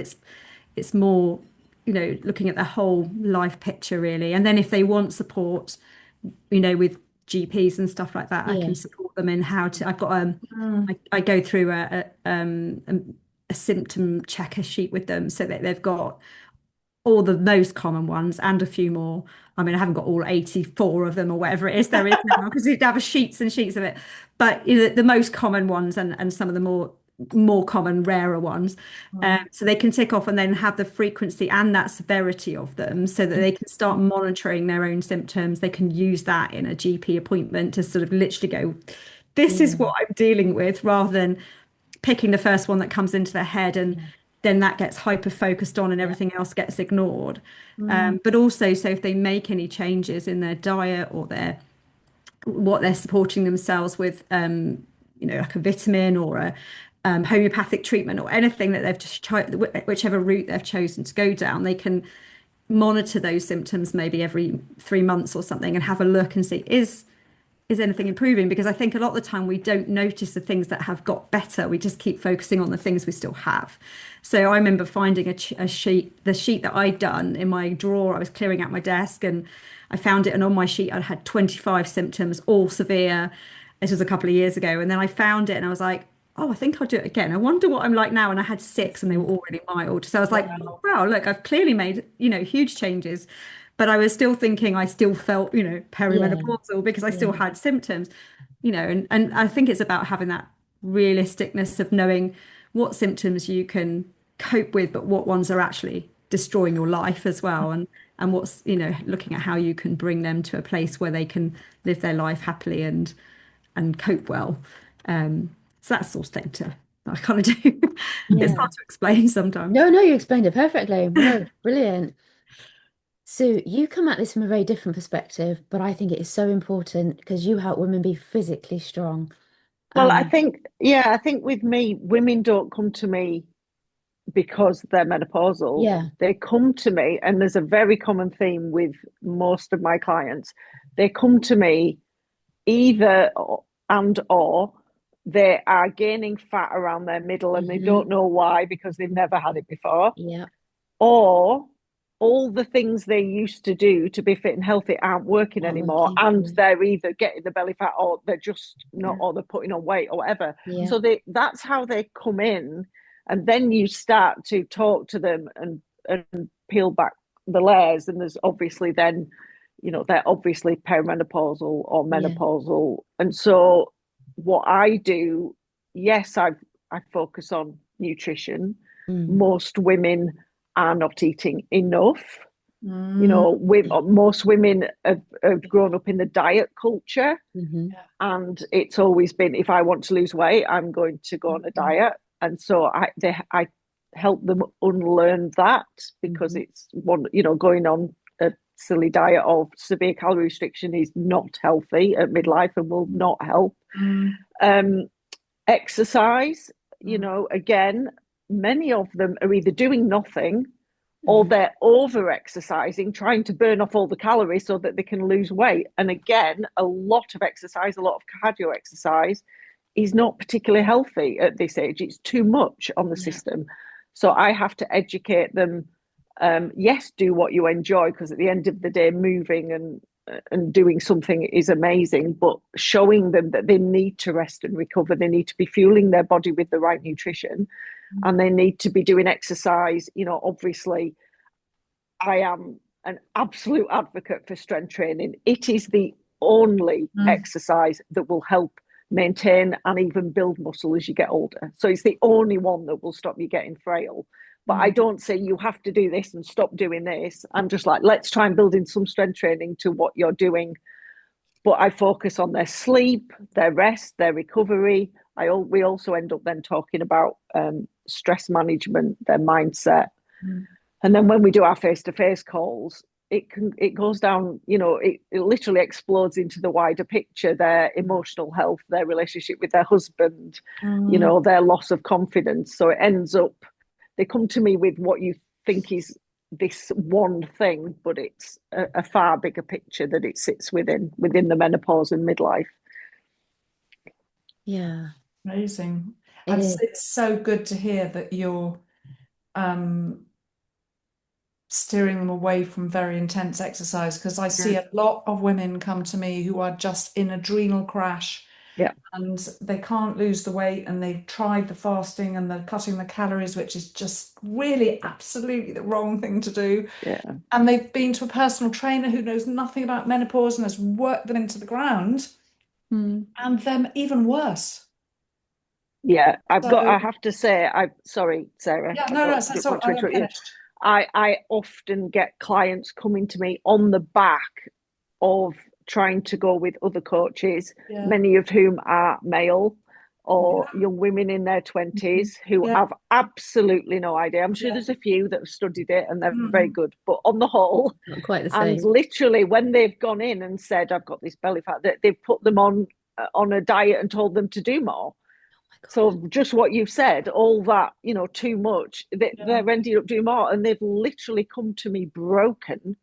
[SPEAKER 2] it's more, looking at the whole life picture really. And then if they want support, with GPs and stuff like that, I
[SPEAKER 1] Yeah.
[SPEAKER 2] can support them in how to. I've got
[SPEAKER 4] Mm.
[SPEAKER 2] I go through a symptom checker sheet with them so that they've got all the most common ones and a few more. I mean, I haven't got all 84 of them or whatever it is there is now because you'd have sheets and sheets of it. But the most common ones and some of the more common, rarer ones.
[SPEAKER 4] Mm.
[SPEAKER 2] So they can tick off and then have the frequency and that severity of them so that they can start monitoring their own symptoms. They can use that in a GP appointment to sort of literally go, this is
[SPEAKER 1] Yeah.
[SPEAKER 2] what I'm dealing with, rather than picking the first one that comes into their head and
[SPEAKER 1] Yeah.
[SPEAKER 2] then that gets hyper focused on and everything else gets ignored.
[SPEAKER 4] Mm.
[SPEAKER 2] But also, so if they make any changes in their diet or their what they're supporting themselves with, like a vitamin or a homeopathic treatment or anything that they've just tried, whichever route they've chosen to go down, they can monitor those symptoms maybe every 3 months or something and have a look and see is anything improving? Because I think a lot of the time we don't notice the things that have got better. We just keep focusing on the things we still have. So I remember finding a sheet, the sheet that I'd done in my drawer. I was clearing out my desk and I found it, and on my sheet I had 25 symptoms, all severe. This was a couple of years ago, and then I found it and I was like, oh, I think I'll do it again. I wonder what I'm like now. And I had six and they were all really mild. So I was like, oh,
[SPEAKER 4] Wow.
[SPEAKER 2] wow, look, I've clearly made, huge changes. But I was still thinking I still felt,
[SPEAKER 1] Yeah,
[SPEAKER 2] perimenopausal because I still
[SPEAKER 1] yeah,
[SPEAKER 2] had symptoms, and I think it's about having that realisticness of knowing what symptoms you can cope with, but what ones are actually destroying your life as well. And what's, looking at how you can bring them to a place where they can live their life happily and cope well. So that's sort of thing to I kind of do. It's
[SPEAKER 1] yeah.
[SPEAKER 2] hard to explain sometimes.
[SPEAKER 1] No, no, you explained it perfectly. No, brilliant. So you come at this from a very different perspective, but I think it is so important because you help women be physically strong.
[SPEAKER 3] Well,
[SPEAKER 1] Um,
[SPEAKER 3] I think with me, women don't come to me because they're menopausal.
[SPEAKER 1] yeah.
[SPEAKER 3] They come to me, and there's a very common theme with most of my clients. They come to me either or they are gaining fat around their middle and they
[SPEAKER 1] Hmm.
[SPEAKER 3] don't know why because they've never had it before,
[SPEAKER 1] Yeah.
[SPEAKER 3] or all the things they used to do to be fit and healthy aren't working
[SPEAKER 1] Not
[SPEAKER 3] anymore,
[SPEAKER 1] working.
[SPEAKER 3] and
[SPEAKER 1] Yeah.
[SPEAKER 3] they're either getting the belly fat or they're just not,
[SPEAKER 2] Yeah.
[SPEAKER 3] or they're putting on weight or whatever.
[SPEAKER 1] Yeah.
[SPEAKER 3] So that's how they come in, and then you start to talk to them and peel back the layers, and there's obviously then, they're obviously perimenopausal or
[SPEAKER 1] Yeah.
[SPEAKER 3] menopausal, and so what I do, yes, I focus on nutrition.
[SPEAKER 1] Mm.
[SPEAKER 3] Most women are not eating enough.
[SPEAKER 4] Mm.
[SPEAKER 3] Most women have grown up in the diet culture,
[SPEAKER 1] Hmm.
[SPEAKER 4] Yeah.
[SPEAKER 3] and it's always been, if I want to lose weight, I'm going to go on a
[SPEAKER 4] Mhm.
[SPEAKER 3] diet. And so I help them unlearn that, because
[SPEAKER 1] Hmm.
[SPEAKER 3] it's one, going on a silly diet or severe calorie restriction is not healthy at midlife and will not help.
[SPEAKER 4] Mm.
[SPEAKER 3] Um, Exercise,
[SPEAKER 4] Mm.
[SPEAKER 3] again, many of them are either doing nothing or
[SPEAKER 1] Hmm.
[SPEAKER 3] they're over exercising, trying to burn off all the calories so that they can lose weight. And again, a lot of exercise, a lot of cardio exercise is not particularly healthy at this age. It's too much on the
[SPEAKER 1] Yeah.
[SPEAKER 3] system. So I have to educate them. Yes, do what you enjoy, because at the end of the day, moving and doing something is amazing, but showing them that they need to rest and recover. They need to be fueling their body with the right nutrition, and they need to be doing exercise. Obviously, I am an absolute advocate for strength training. It is the only
[SPEAKER 4] Mm.
[SPEAKER 3] exercise that will help maintain and even build muscle as you get older. So it's the only one that will stop you getting frail. But I
[SPEAKER 4] Mm.
[SPEAKER 3] don't say you have to do this and stop doing this. I'm just like, let's try and build in some strength training to what you're doing. But I focus on their sleep, their rest, their recovery. We also end up then talking about stress management, their mindset,
[SPEAKER 4] Mm.
[SPEAKER 3] and then when we do our face-to-face calls, it goes down, it literally explodes into the wider picture, their emotional health, their relationship with their husband,
[SPEAKER 4] Mm.
[SPEAKER 3] their loss of confidence. So it ends up, they come to me with what you think is this one thing, but it's a far bigger picture that it sits within the menopause and midlife.
[SPEAKER 1] Yeah.
[SPEAKER 4] Amazing.
[SPEAKER 1] It
[SPEAKER 4] And
[SPEAKER 1] is.
[SPEAKER 4] it's so good to hear that you're um, steering them away from very intense exercise, because I
[SPEAKER 2] Yeah.
[SPEAKER 4] see a lot of women come to me who are just in adrenal crash
[SPEAKER 3] Yeah,
[SPEAKER 4] and they can't lose the weight, and they've tried the fasting and the cutting the calories, which is just really absolutely the wrong thing to do.
[SPEAKER 3] yeah,
[SPEAKER 4] And they've been to a personal trainer who knows nothing about menopause and has worked them into the ground,
[SPEAKER 2] Mm.
[SPEAKER 4] and them even worse.
[SPEAKER 3] yeah.
[SPEAKER 4] So
[SPEAKER 3] I have to say, sorry, Sarah,
[SPEAKER 4] yeah,
[SPEAKER 3] I
[SPEAKER 4] no, no,
[SPEAKER 3] don't
[SPEAKER 4] so
[SPEAKER 3] want to
[SPEAKER 4] I'm
[SPEAKER 3] interrupt you.
[SPEAKER 4] finished.
[SPEAKER 3] I often get clients coming to me on the back of trying to go with other coaches,
[SPEAKER 4] Yeah.
[SPEAKER 3] many of whom are male or young women in their 20s who
[SPEAKER 4] Yeah.
[SPEAKER 3] have absolutely no idea. I'm sure
[SPEAKER 4] Yeah.
[SPEAKER 3] there's a few that have studied it and they're very
[SPEAKER 4] Mm.
[SPEAKER 3] good, but on the whole,
[SPEAKER 1] Not quite the
[SPEAKER 3] and
[SPEAKER 1] same.
[SPEAKER 3] literally when they've gone in and said, I've got this belly fat, that they've put them on a diet and told them to do more.
[SPEAKER 1] My God.
[SPEAKER 3] So just what you've said, all that, too much,
[SPEAKER 4] Yeah.
[SPEAKER 3] they're ending up doing more. And they've literally come to me broken,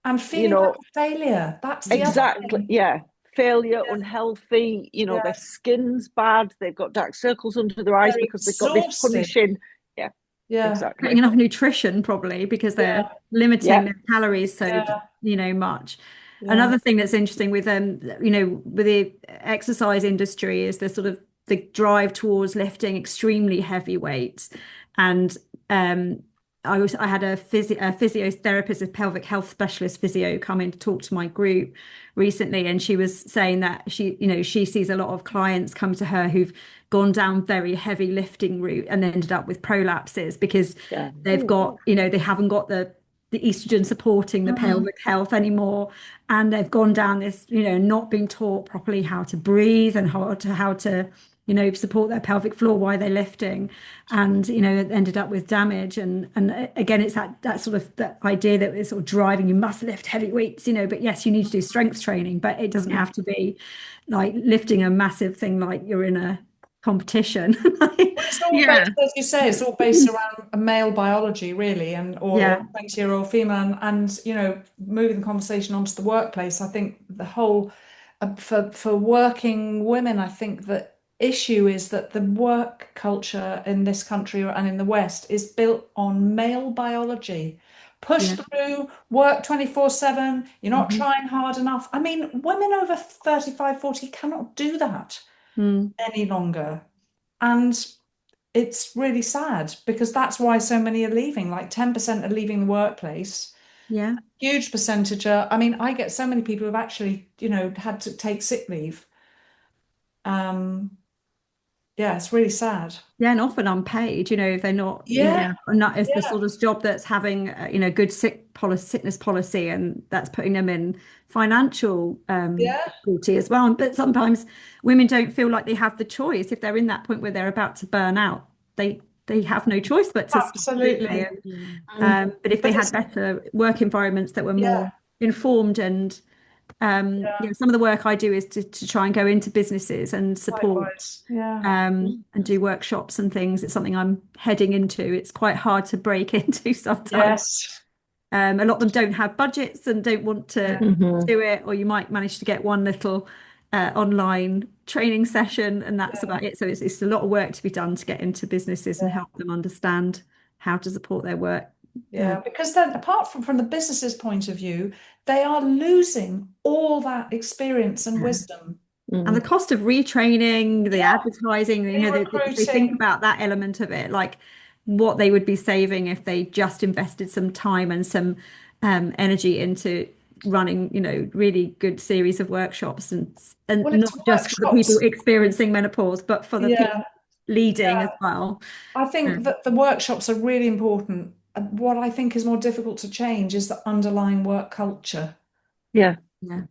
[SPEAKER 4] And
[SPEAKER 3] you
[SPEAKER 4] feeling like
[SPEAKER 3] know,
[SPEAKER 4] a failure. That's the other
[SPEAKER 3] exactly.
[SPEAKER 4] thing.
[SPEAKER 3] Yeah. Failure,
[SPEAKER 4] Yeah.
[SPEAKER 3] unhealthy, their
[SPEAKER 4] Yeah.
[SPEAKER 3] skin's bad. They've got dark circles under their eyes
[SPEAKER 4] They're
[SPEAKER 3] because they've got this
[SPEAKER 4] exhausted.
[SPEAKER 3] punishing. Yeah,
[SPEAKER 4] Yeah.
[SPEAKER 2] Getting
[SPEAKER 3] exactly.
[SPEAKER 2] enough nutrition probably because they're
[SPEAKER 4] Yeah.
[SPEAKER 2] limiting
[SPEAKER 3] Yeah.
[SPEAKER 2] their calories so
[SPEAKER 4] Yeah.
[SPEAKER 2] much.
[SPEAKER 4] Yeah.
[SPEAKER 2] Another thing that's interesting with with the exercise industry is the sort of the drive towards lifting extremely heavy weights. And um I had a physiotherapist, a pelvic health specialist physio come in to talk to my group recently, and she was saying that she sees a lot of clients come to her who've gone down very heavy lifting route and ended up with prolapses because
[SPEAKER 3] Yeah.
[SPEAKER 2] they've got, they haven't got the estrogen supporting the
[SPEAKER 4] Mm.
[SPEAKER 2] pelvic health anymore, and they've gone down this, not being taught properly how to breathe and how to support their pelvic floor while they're lifting, and it ended up with damage. And again, it's that sort of that idea that is sort of driving, you must lift heavy weights, but yes, you need to do strength training, but it doesn't have to be like lifting a massive thing like you're in a competition.
[SPEAKER 4] Well, it's all
[SPEAKER 1] Yeah.
[SPEAKER 4] based, as you say, it's all based around a male biology, really, and or
[SPEAKER 2] Yeah,
[SPEAKER 4] 20-year-old female, and moving the conversation onto the workplace. I think the whole for working women, I think the issue is that the work culture in this country and in the West is built on male biology. Push
[SPEAKER 2] yeah.
[SPEAKER 4] through, work 24/7, you're not
[SPEAKER 2] Mhm.
[SPEAKER 4] trying hard enough. I mean, women over 35, 40 cannot do that
[SPEAKER 2] Mm.
[SPEAKER 4] any longer. And it's really sad because that's why so many are leaving. Like 10% are leaving the workplace.
[SPEAKER 2] Yeah.
[SPEAKER 4] Huge percentage are, I mean, I get so many people who've actually, had to take sick leave. Um, yeah, it's really sad.
[SPEAKER 2] Yeah, and often unpaid, if they're not,
[SPEAKER 4] Yeah,
[SPEAKER 2] not as the
[SPEAKER 4] yeah,
[SPEAKER 2] sort of job that's having, good sickness policy, and that's putting them in financial
[SPEAKER 4] yeah,
[SPEAKER 2] difficulty as well. But sometimes women don't feel like they have the choice if they're in that point where they're about to burn out. They have no choice but to stop, don't they?
[SPEAKER 4] absolutely.
[SPEAKER 1] Mm.
[SPEAKER 2] But if they
[SPEAKER 4] But
[SPEAKER 2] had
[SPEAKER 4] it's,
[SPEAKER 2] better work environments that were
[SPEAKER 4] yeah,
[SPEAKER 2] more informed, and
[SPEAKER 4] yeah,
[SPEAKER 2] some of the work I do is to try and go into businesses and support
[SPEAKER 4] likewise. Yeah.
[SPEAKER 2] and do workshops and things. It's something I'm heading into. It's quite hard to break into sometimes.
[SPEAKER 4] Yes.
[SPEAKER 2] A lot of them don't have budgets and don't want to
[SPEAKER 4] Yeah.
[SPEAKER 3] Mm-hmm.
[SPEAKER 2] do it, or you might manage to get one little online training session, and that's
[SPEAKER 4] Yeah.
[SPEAKER 2] about it. So it's a lot of work to be done to get into businesses and
[SPEAKER 4] Yeah.
[SPEAKER 2] help them understand how to support their work.
[SPEAKER 4] Yeah, because then apart from the business's point of view, they are losing all that experience and
[SPEAKER 2] Yeah.
[SPEAKER 4] wisdom.
[SPEAKER 2] And the
[SPEAKER 3] Mm.
[SPEAKER 2] cost of retraining, the
[SPEAKER 4] Yeah,
[SPEAKER 2] advertising, if they think
[SPEAKER 4] re-recruiting.
[SPEAKER 2] about that element of it, like what they would be saving if they just invested some time and some energy into running, really good series of workshops, and
[SPEAKER 4] Well,
[SPEAKER 2] not
[SPEAKER 4] it's
[SPEAKER 2] just for the people
[SPEAKER 4] workshops.
[SPEAKER 2] experiencing menopause, but for the people
[SPEAKER 4] Yeah,
[SPEAKER 2] leading as
[SPEAKER 4] yeah.
[SPEAKER 2] well.
[SPEAKER 4] I think
[SPEAKER 2] Um,
[SPEAKER 4] that the workshops are really important. And what I think is more difficult to change is the underlying work culture.
[SPEAKER 3] Yeah.
[SPEAKER 2] yeah.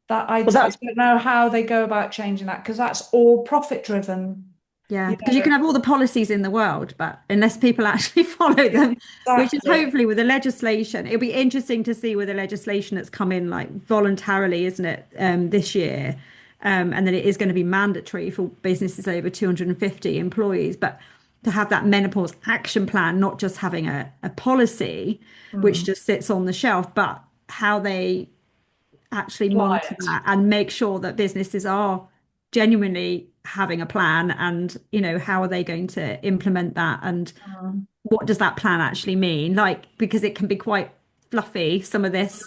[SPEAKER 4] That I
[SPEAKER 3] Well, that's
[SPEAKER 4] don't know how they go about changing that because that's all profit driven.
[SPEAKER 2] Yeah,
[SPEAKER 4] You
[SPEAKER 2] because you
[SPEAKER 4] know,
[SPEAKER 2] can have all the policies in the world, but unless people actually follow them, which is
[SPEAKER 4] exactly.
[SPEAKER 2] hopefully with the legislation, it'll be interesting to see with the legislation that's come in like voluntarily, isn't it, this year? And then it is going to be mandatory for businesses over 250 employees, but to have that menopause action plan, not just having a policy which
[SPEAKER 4] Mm.
[SPEAKER 2] just sits on the shelf, but how they actually
[SPEAKER 4] Apply
[SPEAKER 2] monitor
[SPEAKER 4] it.
[SPEAKER 2] that and make sure that businesses are genuinely having a plan, and how are they going to implement that, and
[SPEAKER 4] Mm.
[SPEAKER 2] what does that plan actually mean, like, because it can be quite fluffy, some of this,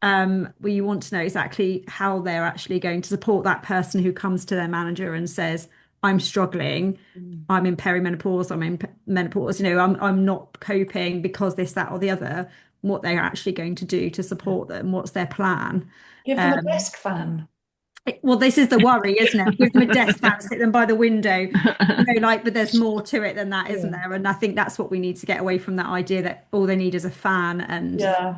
[SPEAKER 4] Mm.
[SPEAKER 2] where you want to know exactly how they're actually going to support that person who comes to their manager and says, I'm struggling,
[SPEAKER 1] Mm.
[SPEAKER 2] I'm in perimenopause, I'm in menopause, I'm not coping because this, that, or the other, what they're actually going to do to support them, what's their plan.
[SPEAKER 4] Give them a
[SPEAKER 2] um,
[SPEAKER 4] desk fan.
[SPEAKER 2] well, this is the worry, isn't it? Give them a desk fan, sit them by the window, like, but there's more to it than that, isn't
[SPEAKER 4] Yeah.
[SPEAKER 2] there? And I think that's what we need to get away from, that idea that all they need is a fan. And,
[SPEAKER 4] Yeah.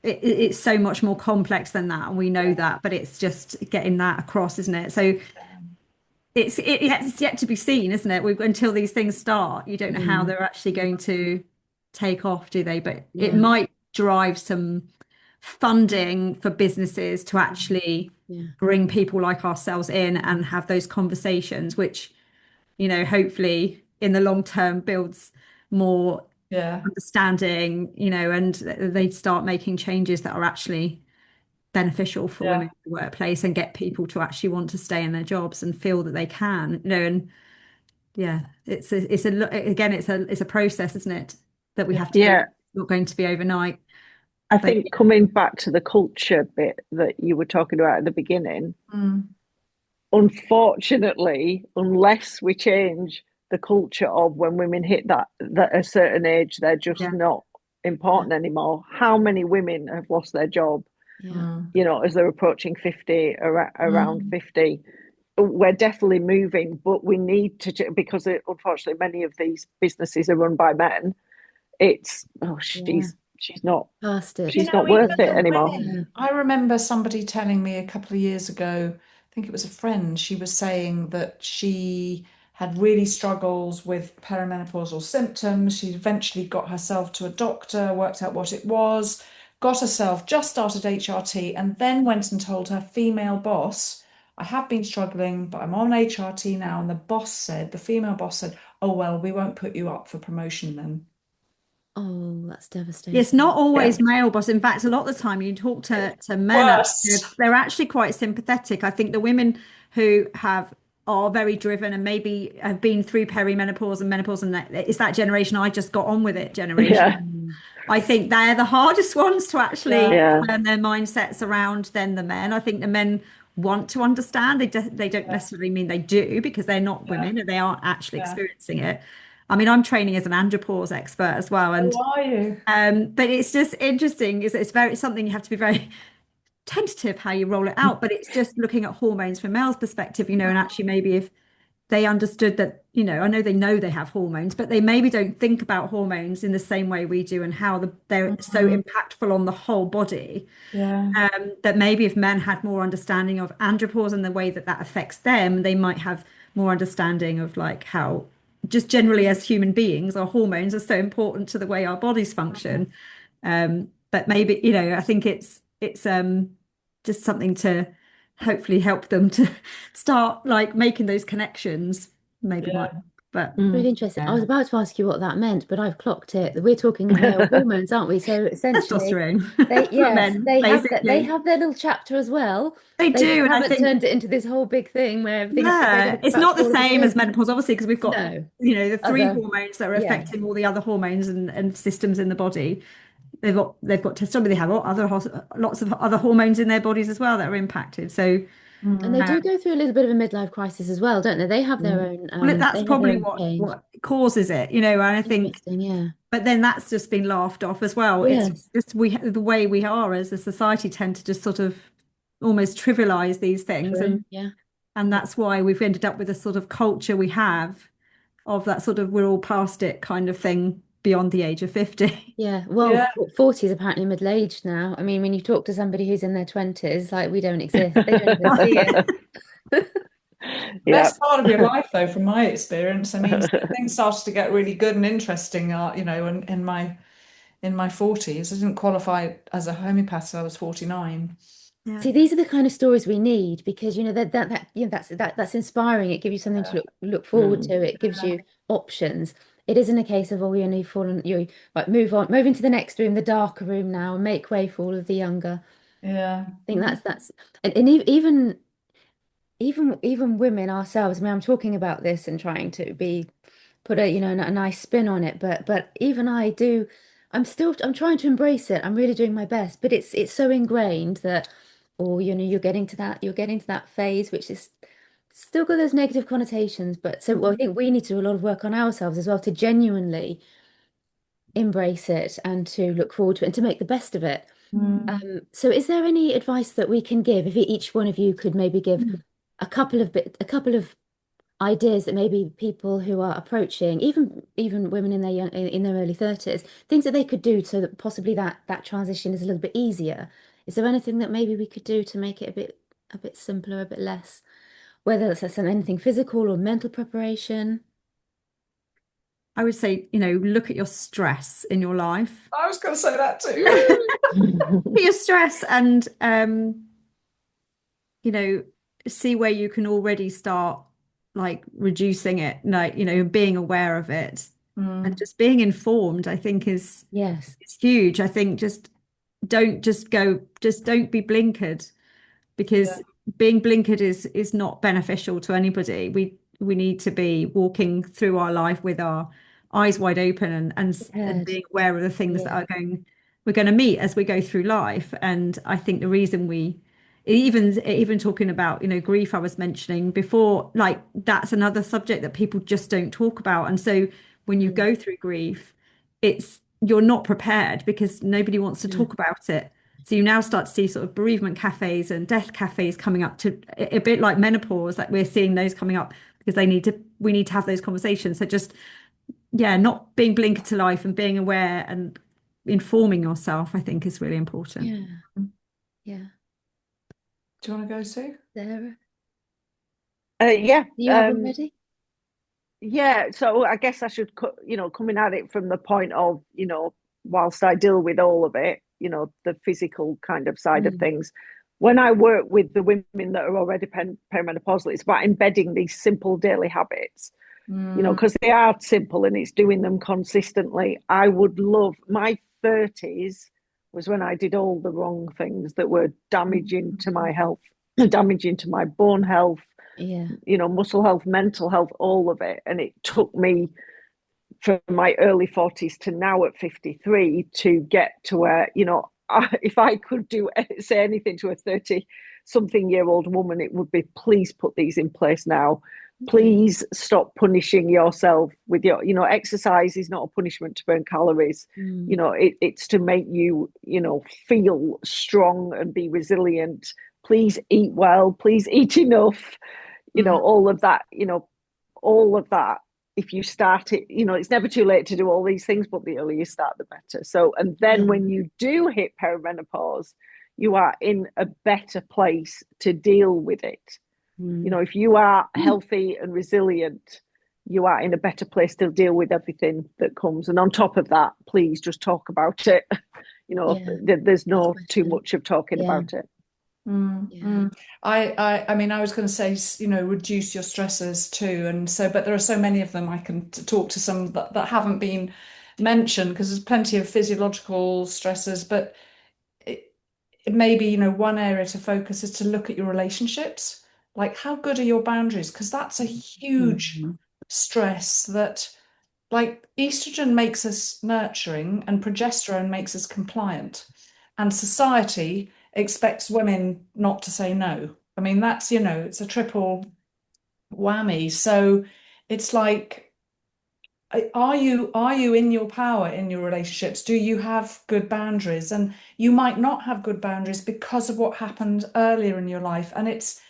[SPEAKER 2] it's so much more complex than that. And we know that, but it's just getting that across, isn't it? So it's yet to be seen, isn't it? Until these things start, you don't know how
[SPEAKER 1] Mm,
[SPEAKER 2] they're actually going to take off, do they? But it
[SPEAKER 1] yeah,
[SPEAKER 2] might drive some funding for businesses to actually
[SPEAKER 1] yeah,
[SPEAKER 2] bring people like ourselves in and have those conversations, which, hopefully in the long term builds more
[SPEAKER 4] Yeah.
[SPEAKER 2] understanding, and they start making changes that are actually beneficial for women
[SPEAKER 4] Yeah.
[SPEAKER 2] in the workplace and get people to actually want to stay in their jobs and feel that they can, and yeah, again, it's a process, isn't it, that we
[SPEAKER 1] yeah,
[SPEAKER 2] have to go through.
[SPEAKER 3] Yeah,
[SPEAKER 2] It's not going to be overnight,
[SPEAKER 3] I
[SPEAKER 2] but
[SPEAKER 3] think coming back to the culture bit that you were talking about at the beginning,
[SPEAKER 4] Mm.
[SPEAKER 3] unfortunately, unless we change the culture of when women hit that a certain age, they're just
[SPEAKER 2] yeah,
[SPEAKER 3] not
[SPEAKER 1] yeah,
[SPEAKER 3] important anymore. How many women have lost their job,
[SPEAKER 1] yeah,
[SPEAKER 4] Mm.
[SPEAKER 3] as they're approaching 50, around
[SPEAKER 4] Mm.
[SPEAKER 3] 50? We're definitely moving, but we need to, because unfortunately many of these businesses are run by men. It's, oh,
[SPEAKER 1] yeah.
[SPEAKER 3] she's not
[SPEAKER 1] Past it.
[SPEAKER 4] You
[SPEAKER 3] she's
[SPEAKER 4] know,
[SPEAKER 3] not
[SPEAKER 4] even
[SPEAKER 3] worth it
[SPEAKER 4] the
[SPEAKER 3] anymore.
[SPEAKER 1] Yeah.
[SPEAKER 4] women. I remember somebody telling me a couple of years ago, I think it was a friend, she was saying that she had really struggles with perimenopausal symptoms. She eventually got herself to a doctor, worked out what it was, got herself, just started HRT, and then went and told her female boss, I have been struggling, but I'm on HRT now. And the female boss said, oh, well, we won't put you up for promotion then.
[SPEAKER 1] Oh, that's
[SPEAKER 2] it's
[SPEAKER 1] devastating.
[SPEAKER 2] not always
[SPEAKER 3] Yeah,
[SPEAKER 2] male boss. In fact, a lot of the time you talk to men, and
[SPEAKER 4] Worse.
[SPEAKER 2] they're actually quite sympathetic. I think the women who are very driven and maybe have been through perimenopause and menopause, and it's that generation I just got on with it generation.
[SPEAKER 3] yeah,
[SPEAKER 1] Mm,
[SPEAKER 2] I think they're the hardest ones to actually
[SPEAKER 4] Yeah.
[SPEAKER 3] yeah,
[SPEAKER 2] turn their mindsets around than the men. I think the men want to understand. They don't
[SPEAKER 4] Yeah.
[SPEAKER 2] necessarily mean they do because they're not
[SPEAKER 4] Yeah.
[SPEAKER 2] women and they aren't actually
[SPEAKER 4] Yeah.
[SPEAKER 2] experiencing it. I mean, I'm training as an andropause expert as well, and
[SPEAKER 4] Who are you?
[SPEAKER 2] but it's just interesting. It's something you have to be very tentative how you roll it out. But it's just looking at hormones from male's perspective, and actually maybe if they understood that, I know they have hormones, but they maybe don't think about hormones in the same way we do and how they're so
[SPEAKER 4] Mm.
[SPEAKER 2] impactful on the whole body.
[SPEAKER 4] Yeah.
[SPEAKER 2] That maybe if men had more understanding of andropause and the way that that affects them, they might have more understanding of like how just generally as human beings, our hormones are so important to the way our bodies function. But maybe, I think it's just something to hopefully help them to start like making those connections. Maybe might,
[SPEAKER 4] Yeah.
[SPEAKER 2] but
[SPEAKER 1] really
[SPEAKER 3] mm,
[SPEAKER 1] interesting. I
[SPEAKER 2] yeah,
[SPEAKER 1] was about to ask you what that meant, but I've clocked it. We're talking male hormones, aren't we? So essentially,
[SPEAKER 2] testosterone
[SPEAKER 1] they
[SPEAKER 2] for
[SPEAKER 1] yes,
[SPEAKER 2] men,
[SPEAKER 1] they have that. They
[SPEAKER 2] basically.
[SPEAKER 1] have their little chapter as well.
[SPEAKER 2] They
[SPEAKER 1] They just
[SPEAKER 2] do, and I
[SPEAKER 1] haven't
[SPEAKER 2] think
[SPEAKER 1] turned it into this whole big thing where everything's they're going
[SPEAKER 2] yeah,
[SPEAKER 1] to
[SPEAKER 2] it's
[SPEAKER 1] perhaps
[SPEAKER 2] not the
[SPEAKER 1] fall
[SPEAKER 2] same as
[SPEAKER 1] into
[SPEAKER 2] menopause, obviously, because we've got,
[SPEAKER 1] no
[SPEAKER 2] the three
[SPEAKER 1] other.
[SPEAKER 2] hormones that are
[SPEAKER 1] Yeah,
[SPEAKER 2] affecting all the other hormones and systems in the body. They've got testosterone, they have lots of other hormones in their bodies as well that are impacted. So
[SPEAKER 1] and they
[SPEAKER 4] Mm.
[SPEAKER 2] um,
[SPEAKER 1] do go through a little bit of a midlife crisis as well, don't they? They have their
[SPEAKER 3] mm.
[SPEAKER 1] own.
[SPEAKER 2] well, that's
[SPEAKER 1] They have their
[SPEAKER 2] probably
[SPEAKER 1] own
[SPEAKER 2] what
[SPEAKER 1] change.
[SPEAKER 2] what causes it, and I think,
[SPEAKER 1] Interesting. Yeah.
[SPEAKER 2] but then that's just been laughed off as well. It's
[SPEAKER 1] Yes.
[SPEAKER 2] just the way we are as a society tend to just sort of almost trivialize these things,
[SPEAKER 1] True.
[SPEAKER 2] and
[SPEAKER 1] Yeah.
[SPEAKER 2] that's why we've ended up with the sort of culture we have of that sort of we're all past it kind of thing beyond the age of 50.
[SPEAKER 1] Yeah, well,
[SPEAKER 4] Yeah.
[SPEAKER 1] 40 is apparently middle-aged now. I mean, when you talk to somebody who's in their 20s, like we don't exist. They don't even see it.
[SPEAKER 3] Yeah.
[SPEAKER 4] Best part of your life, though, from my experience. I mean, things started to get really good and interesting, in my 40s. I didn't qualify as a homeopath till I was 49.
[SPEAKER 2] Yeah.
[SPEAKER 1] See, these are the kind of stories we need because that's inspiring. It gives you something to look forward
[SPEAKER 3] Mm.
[SPEAKER 1] to. It gives you options. It isn't a case of, oh, you've fallen, you like move into the next room, the darker room now, and make way for all of the younger.
[SPEAKER 4] Yeah.
[SPEAKER 1] I think that's and even women ourselves. I mean, I'm talking about this and trying to be put a nice spin on it, but even I do. I'm trying to embrace it. I'm really doing my best, but it's so ingrained that, or you're getting to that phase, which is still got those negative connotations. But so well, I think we need to do a lot of work on ourselves as well to genuinely embrace it and to look forward to it and to make the best of it.
[SPEAKER 4] Mm.
[SPEAKER 1] So is there any advice that we can give if each one of you could maybe give a couple of ideas that maybe people who are approaching, even women in their early 30s, things that they could do so that possibly that transition is a little bit easier. Is there anything that maybe we could do to make it a bit simpler, a bit less whether that's anything physical or mental preparation.
[SPEAKER 2] I would say, look at your stress in your life.
[SPEAKER 4] I was going to say that too.
[SPEAKER 2] Your stress and you know, see where you can already start like reducing it, like, being aware of it and
[SPEAKER 4] Mm,
[SPEAKER 2] just being informed, I think
[SPEAKER 1] Yes.
[SPEAKER 2] is huge. I think just don't be blinkered,
[SPEAKER 4] yeah.
[SPEAKER 2] because being blinkered is not beneficial to anybody. We need to be walking through our life with our eyes wide open and
[SPEAKER 1] Heard.
[SPEAKER 2] being aware of the things that
[SPEAKER 1] Yeah.
[SPEAKER 2] we're going to meet as we go through life. And I think the reason we even talking about, grief I was mentioning before, like that's another subject that people just don't talk about. And so when you
[SPEAKER 1] Mm.
[SPEAKER 2] go through grief, you're not prepared because nobody wants to
[SPEAKER 1] Mm.
[SPEAKER 2] talk about it. So you now start to see sort of bereavement cafes and death cafes coming up, to a bit like menopause, like we're seeing those coming up because we need to have those conversations. So just, yeah, not being blinkered to life and being aware and informing yourself, I think is really important.
[SPEAKER 1] Yeah. Yeah.
[SPEAKER 4] Do you want to go, Sue?
[SPEAKER 1] Sarah,
[SPEAKER 3] Yeah.
[SPEAKER 1] do you have one ready?
[SPEAKER 3] Yeah, so I guess I should, coming at it from the point of, whilst I deal with all of it, the physical kind of side of
[SPEAKER 1] Mm.
[SPEAKER 3] things, when I work with the women that are already perimenopausal, it's about embedding these simple daily habits,
[SPEAKER 4] Mm,
[SPEAKER 3] because they are simple and it's doing them consistently. I would love my 30s was when I did all the wrong things that were damaging to my health, damaging to my bone health,
[SPEAKER 1] Yeah.
[SPEAKER 3] muscle health, mental health, all of it. And it took me from my early 40s to now at 53 to get to where, if I could say anything to a 30 something year old woman, it would be, please put these in place now.
[SPEAKER 1] Yeah.
[SPEAKER 3] Please stop punishing yourself with exercise is not a punishment to burn calories.
[SPEAKER 1] Mm.
[SPEAKER 3] It's to make you, feel strong and be resilient. Please eat well, please eat enough,
[SPEAKER 4] mm,
[SPEAKER 3] all of that, all of that. If you start it, it's never too late to do all these things, but the earlier you start, the better. So, and then
[SPEAKER 1] Yeah.
[SPEAKER 3] when you do hit perimenopause, you are in a better place to deal with it.
[SPEAKER 1] Mm.
[SPEAKER 3] If you are healthy and resilient, you are in a better place to deal with everything that comes. And on top of that, please just talk about it.
[SPEAKER 1] Yeah.
[SPEAKER 3] There's
[SPEAKER 1] Ask
[SPEAKER 3] no too
[SPEAKER 1] questions.
[SPEAKER 3] much of talking
[SPEAKER 1] Yeah.
[SPEAKER 3] about it.
[SPEAKER 4] mm,
[SPEAKER 1] Yeah.
[SPEAKER 4] mm. I mean, I was going to say, reduce your stressors too, and so, but there are so many of them. I can talk to some that haven't been mentioned because there's plenty of physiological stressors, but it may be, one area to focus is to look at your relationships. Like, how good are your boundaries? Because that's a huge
[SPEAKER 1] Mm.
[SPEAKER 4] stress that, like, estrogen makes us nurturing and progesterone makes us compliant. And society expects women not to say no. I mean, that's, it's a triple whammy. So it's like, are you in your power in your relationships? Do you have good boundaries? And you might not have good boundaries because of what happened earlier in your life. And it's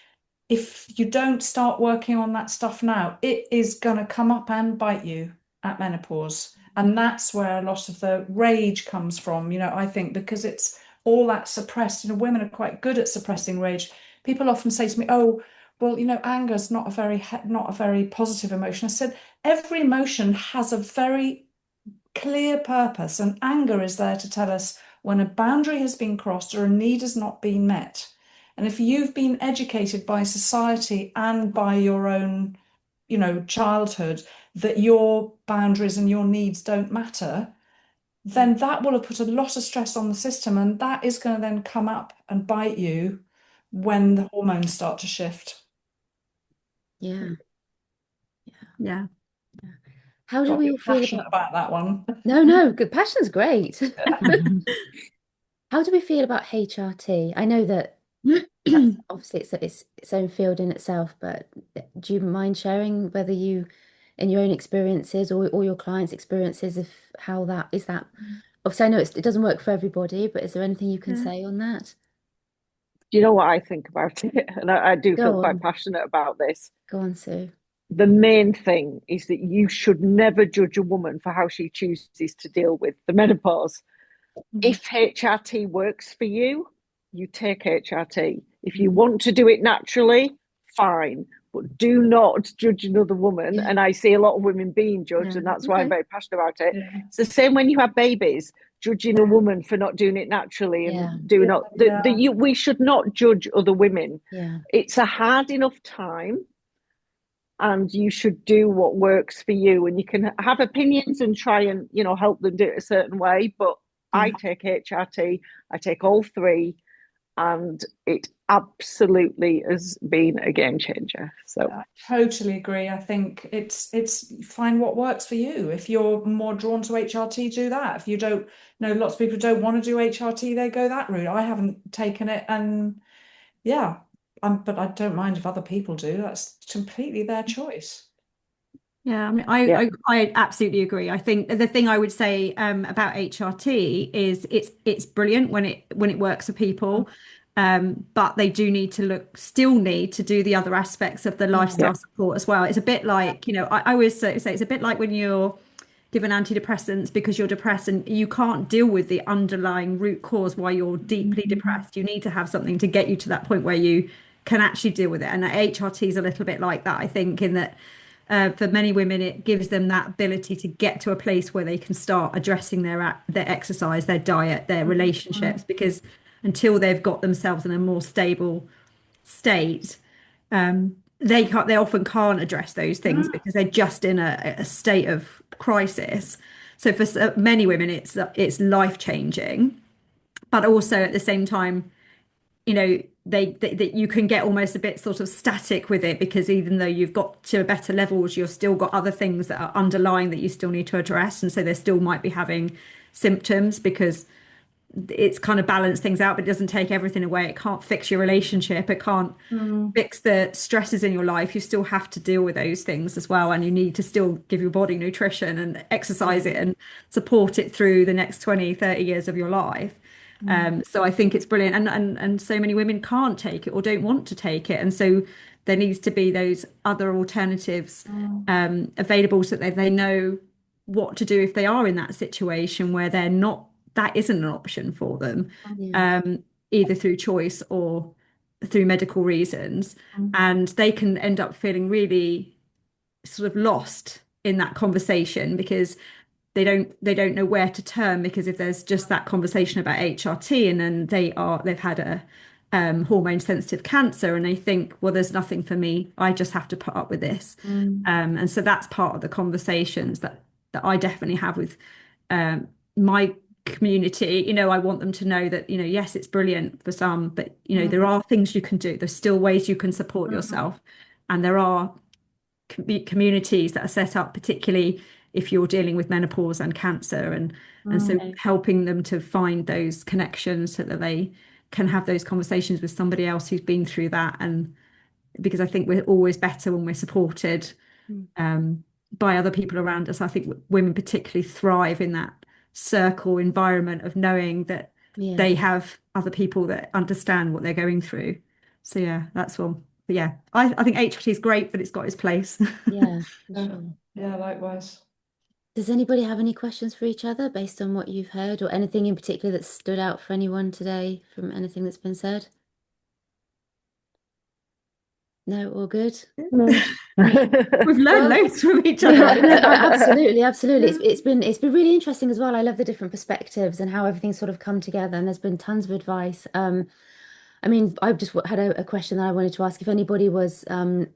[SPEAKER 4] if you don't start working on that stuff now, it is going to come up and bite you at menopause. And that's where a lot of the rage comes from, I think, because it's all that suppressed. Women are quite good at suppressing rage. People often say to me, oh, well, anger is not a very positive emotion. I said, every emotion has a very clear purpose, and anger is there to tell us when a boundary has been crossed or a need has not been met. And if you've been educated by society and by your own, childhood that your boundaries and your needs don't matter, then that will have put a lot of stress on the system, and that is going to then come up and bite you when the hormones start to shift.
[SPEAKER 1] Yeah.
[SPEAKER 2] Yeah.
[SPEAKER 1] How do
[SPEAKER 4] Got to
[SPEAKER 1] we
[SPEAKER 4] be
[SPEAKER 1] all feel
[SPEAKER 4] passionate
[SPEAKER 1] about?
[SPEAKER 4] about that one.
[SPEAKER 1] No, no, good. Passion's great. How do we feel about HRT? I know that that's obviously it's its own field in itself, but do you mind sharing whether you, in your own experiences or your clients' experiences, of how that is that? Obviously, I know it doesn't work for everybody, but is there anything you can
[SPEAKER 2] Yeah.
[SPEAKER 1] say on that?
[SPEAKER 3] Do you know what I think about it? And I do feel
[SPEAKER 1] Go
[SPEAKER 3] quite
[SPEAKER 1] on,
[SPEAKER 3] passionate about this.
[SPEAKER 1] go on, Sue.
[SPEAKER 3] The main thing is that you should never judge a woman for how she chooses to deal with the menopause.
[SPEAKER 4] Mm.
[SPEAKER 3] If HRT works for you take HRT. If you
[SPEAKER 1] Mm.
[SPEAKER 3] want to do it naturally, fine. but do not judge another woman.
[SPEAKER 1] Yeah.
[SPEAKER 3] And I see a lot of women being judged,
[SPEAKER 2] Yeah.
[SPEAKER 3] and that's why I'm
[SPEAKER 1] Okay.
[SPEAKER 3] very passionate about it.
[SPEAKER 4] Yeah.
[SPEAKER 3] It's the same when you have babies, judging a
[SPEAKER 2] Yeah.
[SPEAKER 3] woman for not doing it naturally and
[SPEAKER 1] Yeah.
[SPEAKER 3] doing
[SPEAKER 4] Yeah.
[SPEAKER 3] not
[SPEAKER 4] Yeah.
[SPEAKER 3] we should not judge other women.
[SPEAKER 1] Yeah.
[SPEAKER 3] It's a hard enough time, and you should do what works for you. And you can have opinions and try and, you know, help them do it a certain way. But I
[SPEAKER 2] Yeah.
[SPEAKER 3] take HRT, I take all three, and it absolutely has been a game changer. So
[SPEAKER 4] I totally agree. I think it's find what works for you. If you're more drawn to HRT, do that. If you don't know, lots of people don't want to do HRT, they go that route. I haven't taken it, and yeah, but I don't mind if other people do. That's completely their choice.
[SPEAKER 2] Yeah, I mean,
[SPEAKER 3] yeah,
[SPEAKER 2] I absolutely agree. I think the thing I would say about HRT is it's brilliant when it works for people, but they do need to still need to do the other aspects of the
[SPEAKER 1] Yeah.
[SPEAKER 3] yeah,
[SPEAKER 2] lifestyle support as well. It's a bit like, you know, I always say it's a bit like when you're given antidepressants because you're depressed and you can't deal with the underlying root cause why you're deeply depressed. You need to have something to get you to that point where you can actually deal with it. And HRT is a little bit like that, I think, in that for many women, it gives them that ability to get to a place where they can start addressing their exercise, their diet, their relationships, because until they've got themselves in a more stable state, they often can't address those things because they're just in a state of crisis. So for many women, it's life changing, but also at the same time, you know, that you can get almost a bit sort of static with it because even though you've got to better levels, you've still got other things that are underlying that you still need to address, and so they still might be having symptoms because it's kind of balanced things out, but it doesn't take everything away. It can't fix your relationship. It can't fix the stresses in your life. You still have to deal with those things as well, and you need to still give your body nutrition and exercise it and support it through the next 20, 30 years of your life. So I think it's brilliant, and so many women can't take it or don't want to take it, and so there needs to be those other alternatives available so that they know what to do if they are in that situation where they're not, that isn't an option for them,
[SPEAKER 1] Yeah.
[SPEAKER 2] either through choice or through medical reasons, and they can end up feeling really sort of lost in that conversation because they don't know where to turn, because if there's just that conversation about HRT and then they've had a hormone sensitive cancer and they think, well, there's nothing for me, I just have to put up with this. And so that's part of the conversations that I definitely have with my community. You know, I want them to know that, you know, yes, it's brilliant for some, but you know, there are things you can do. There's still ways you can support yourself, and there are communities that are set up, particularly if you're dealing with menopause and cancer, and so
[SPEAKER 1] Okay.
[SPEAKER 2] helping them to find those connections so that they can have those conversations with somebody else who's been through that. And because I think we're always better when we're supported by other people around us. I think women particularly thrive in that circle environment of knowing that
[SPEAKER 1] Yeah.
[SPEAKER 2] they have other people that understand what they're going through. So yeah, that's one. But yeah, I think HRT is great, but it's got its place.
[SPEAKER 1] Yeah, for
[SPEAKER 4] Yeah,
[SPEAKER 1] sure.
[SPEAKER 4] yeah, likewise.
[SPEAKER 1] Does anybody have any questions for each other based on what you've heard, or anything in particular that stood out for anyone today from anything that's been said? No, all good.
[SPEAKER 3] no.
[SPEAKER 2] We've learned
[SPEAKER 1] Well,
[SPEAKER 2] loads from each other, I
[SPEAKER 1] yeah, no,
[SPEAKER 2] think.
[SPEAKER 1] absolutely, absolutely. It's been really interesting as well. I love the different perspectives and how everything's sort of come together. And there's been tons of advice. I mean, I just had a question that I wanted to ask. If anybody was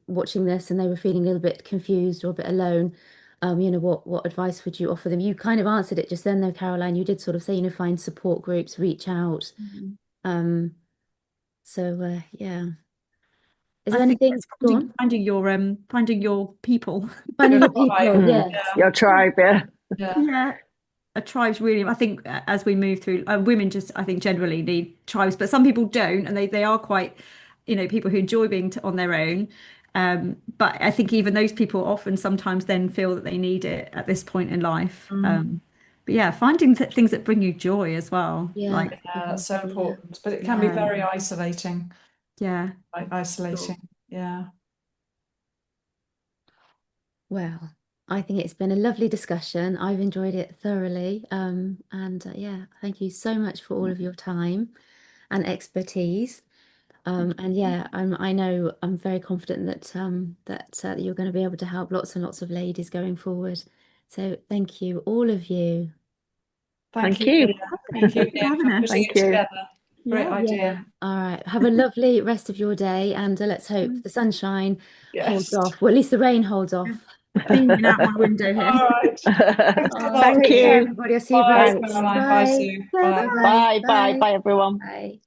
[SPEAKER 1] watching this and they were feeling a little bit confused or a bit alone, what advice would you offer them? You kind of answered it just then, though, Caroline. You did sort of say, find support groups, reach out. Um, yeah. Is
[SPEAKER 2] I
[SPEAKER 1] there
[SPEAKER 2] think
[SPEAKER 1] anything?
[SPEAKER 2] it's
[SPEAKER 1] Go on.
[SPEAKER 2] finding your people.
[SPEAKER 1] Finding
[SPEAKER 4] Your
[SPEAKER 1] your
[SPEAKER 4] tribe.
[SPEAKER 1] people.
[SPEAKER 3] Mm.
[SPEAKER 1] Yes.
[SPEAKER 3] Your tribe, yeah.
[SPEAKER 4] Yeah.
[SPEAKER 2] Yeah, a tribe's really, I think, as we move through, women just, I think, generally need tribes, but some people don't, and they are quite, people who enjoy being on their own. But I think even those people often sometimes then feel that they need it at this point in life. But yeah, finding things that bring you joy as well.
[SPEAKER 1] Yeah.
[SPEAKER 2] Like,
[SPEAKER 4] Yeah, that's so
[SPEAKER 1] Yeah.
[SPEAKER 4] important. But it can be
[SPEAKER 1] Yeah.
[SPEAKER 4] very isolating.
[SPEAKER 2] yeah, sure.
[SPEAKER 4] Isolating. Yeah.
[SPEAKER 1] Well, I think it's been a lovely discussion. I've enjoyed it thoroughly. And yeah, thank you so much for all of your time and expertise. And yeah, I know I'm very confident that you're going to be able to help lots and lots of ladies going forward. So thank you, all of you.
[SPEAKER 4] Thank
[SPEAKER 3] Thank
[SPEAKER 4] you,
[SPEAKER 3] you.
[SPEAKER 4] Leah. Thank you,
[SPEAKER 2] Thanks for
[SPEAKER 4] Leah,
[SPEAKER 2] having
[SPEAKER 4] for
[SPEAKER 2] us.
[SPEAKER 4] putting
[SPEAKER 3] Thank
[SPEAKER 4] it
[SPEAKER 3] you.
[SPEAKER 4] together. Great
[SPEAKER 2] Yeah.
[SPEAKER 4] idea.
[SPEAKER 1] All right. Have a lovely rest of your day, and let's hope the sunshine holds
[SPEAKER 4] Yes.
[SPEAKER 1] off. Well, at least the rain holds off.
[SPEAKER 2] Beaming out my window here.
[SPEAKER 4] All right. Thanks a lot,
[SPEAKER 3] Thank
[SPEAKER 1] Take care,
[SPEAKER 4] Leah.
[SPEAKER 3] you.
[SPEAKER 1] everybody. I'll see you very
[SPEAKER 4] Bye,
[SPEAKER 3] Thanks.
[SPEAKER 1] soon.
[SPEAKER 4] Caroline. Bye,
[SPEAKER 1] Bye.
[SPEAKER 4] Sue.
[SPEAKER 1] Bye.
[SPEAKER 4] Bye.
[SPEAKER 1] Bye.
[SPEAKER 3] Bye, bye,
[SPEAKER 1] Bye.
[SPEAKER 3] bye, everyone.
[SPEAKER 1] Bye.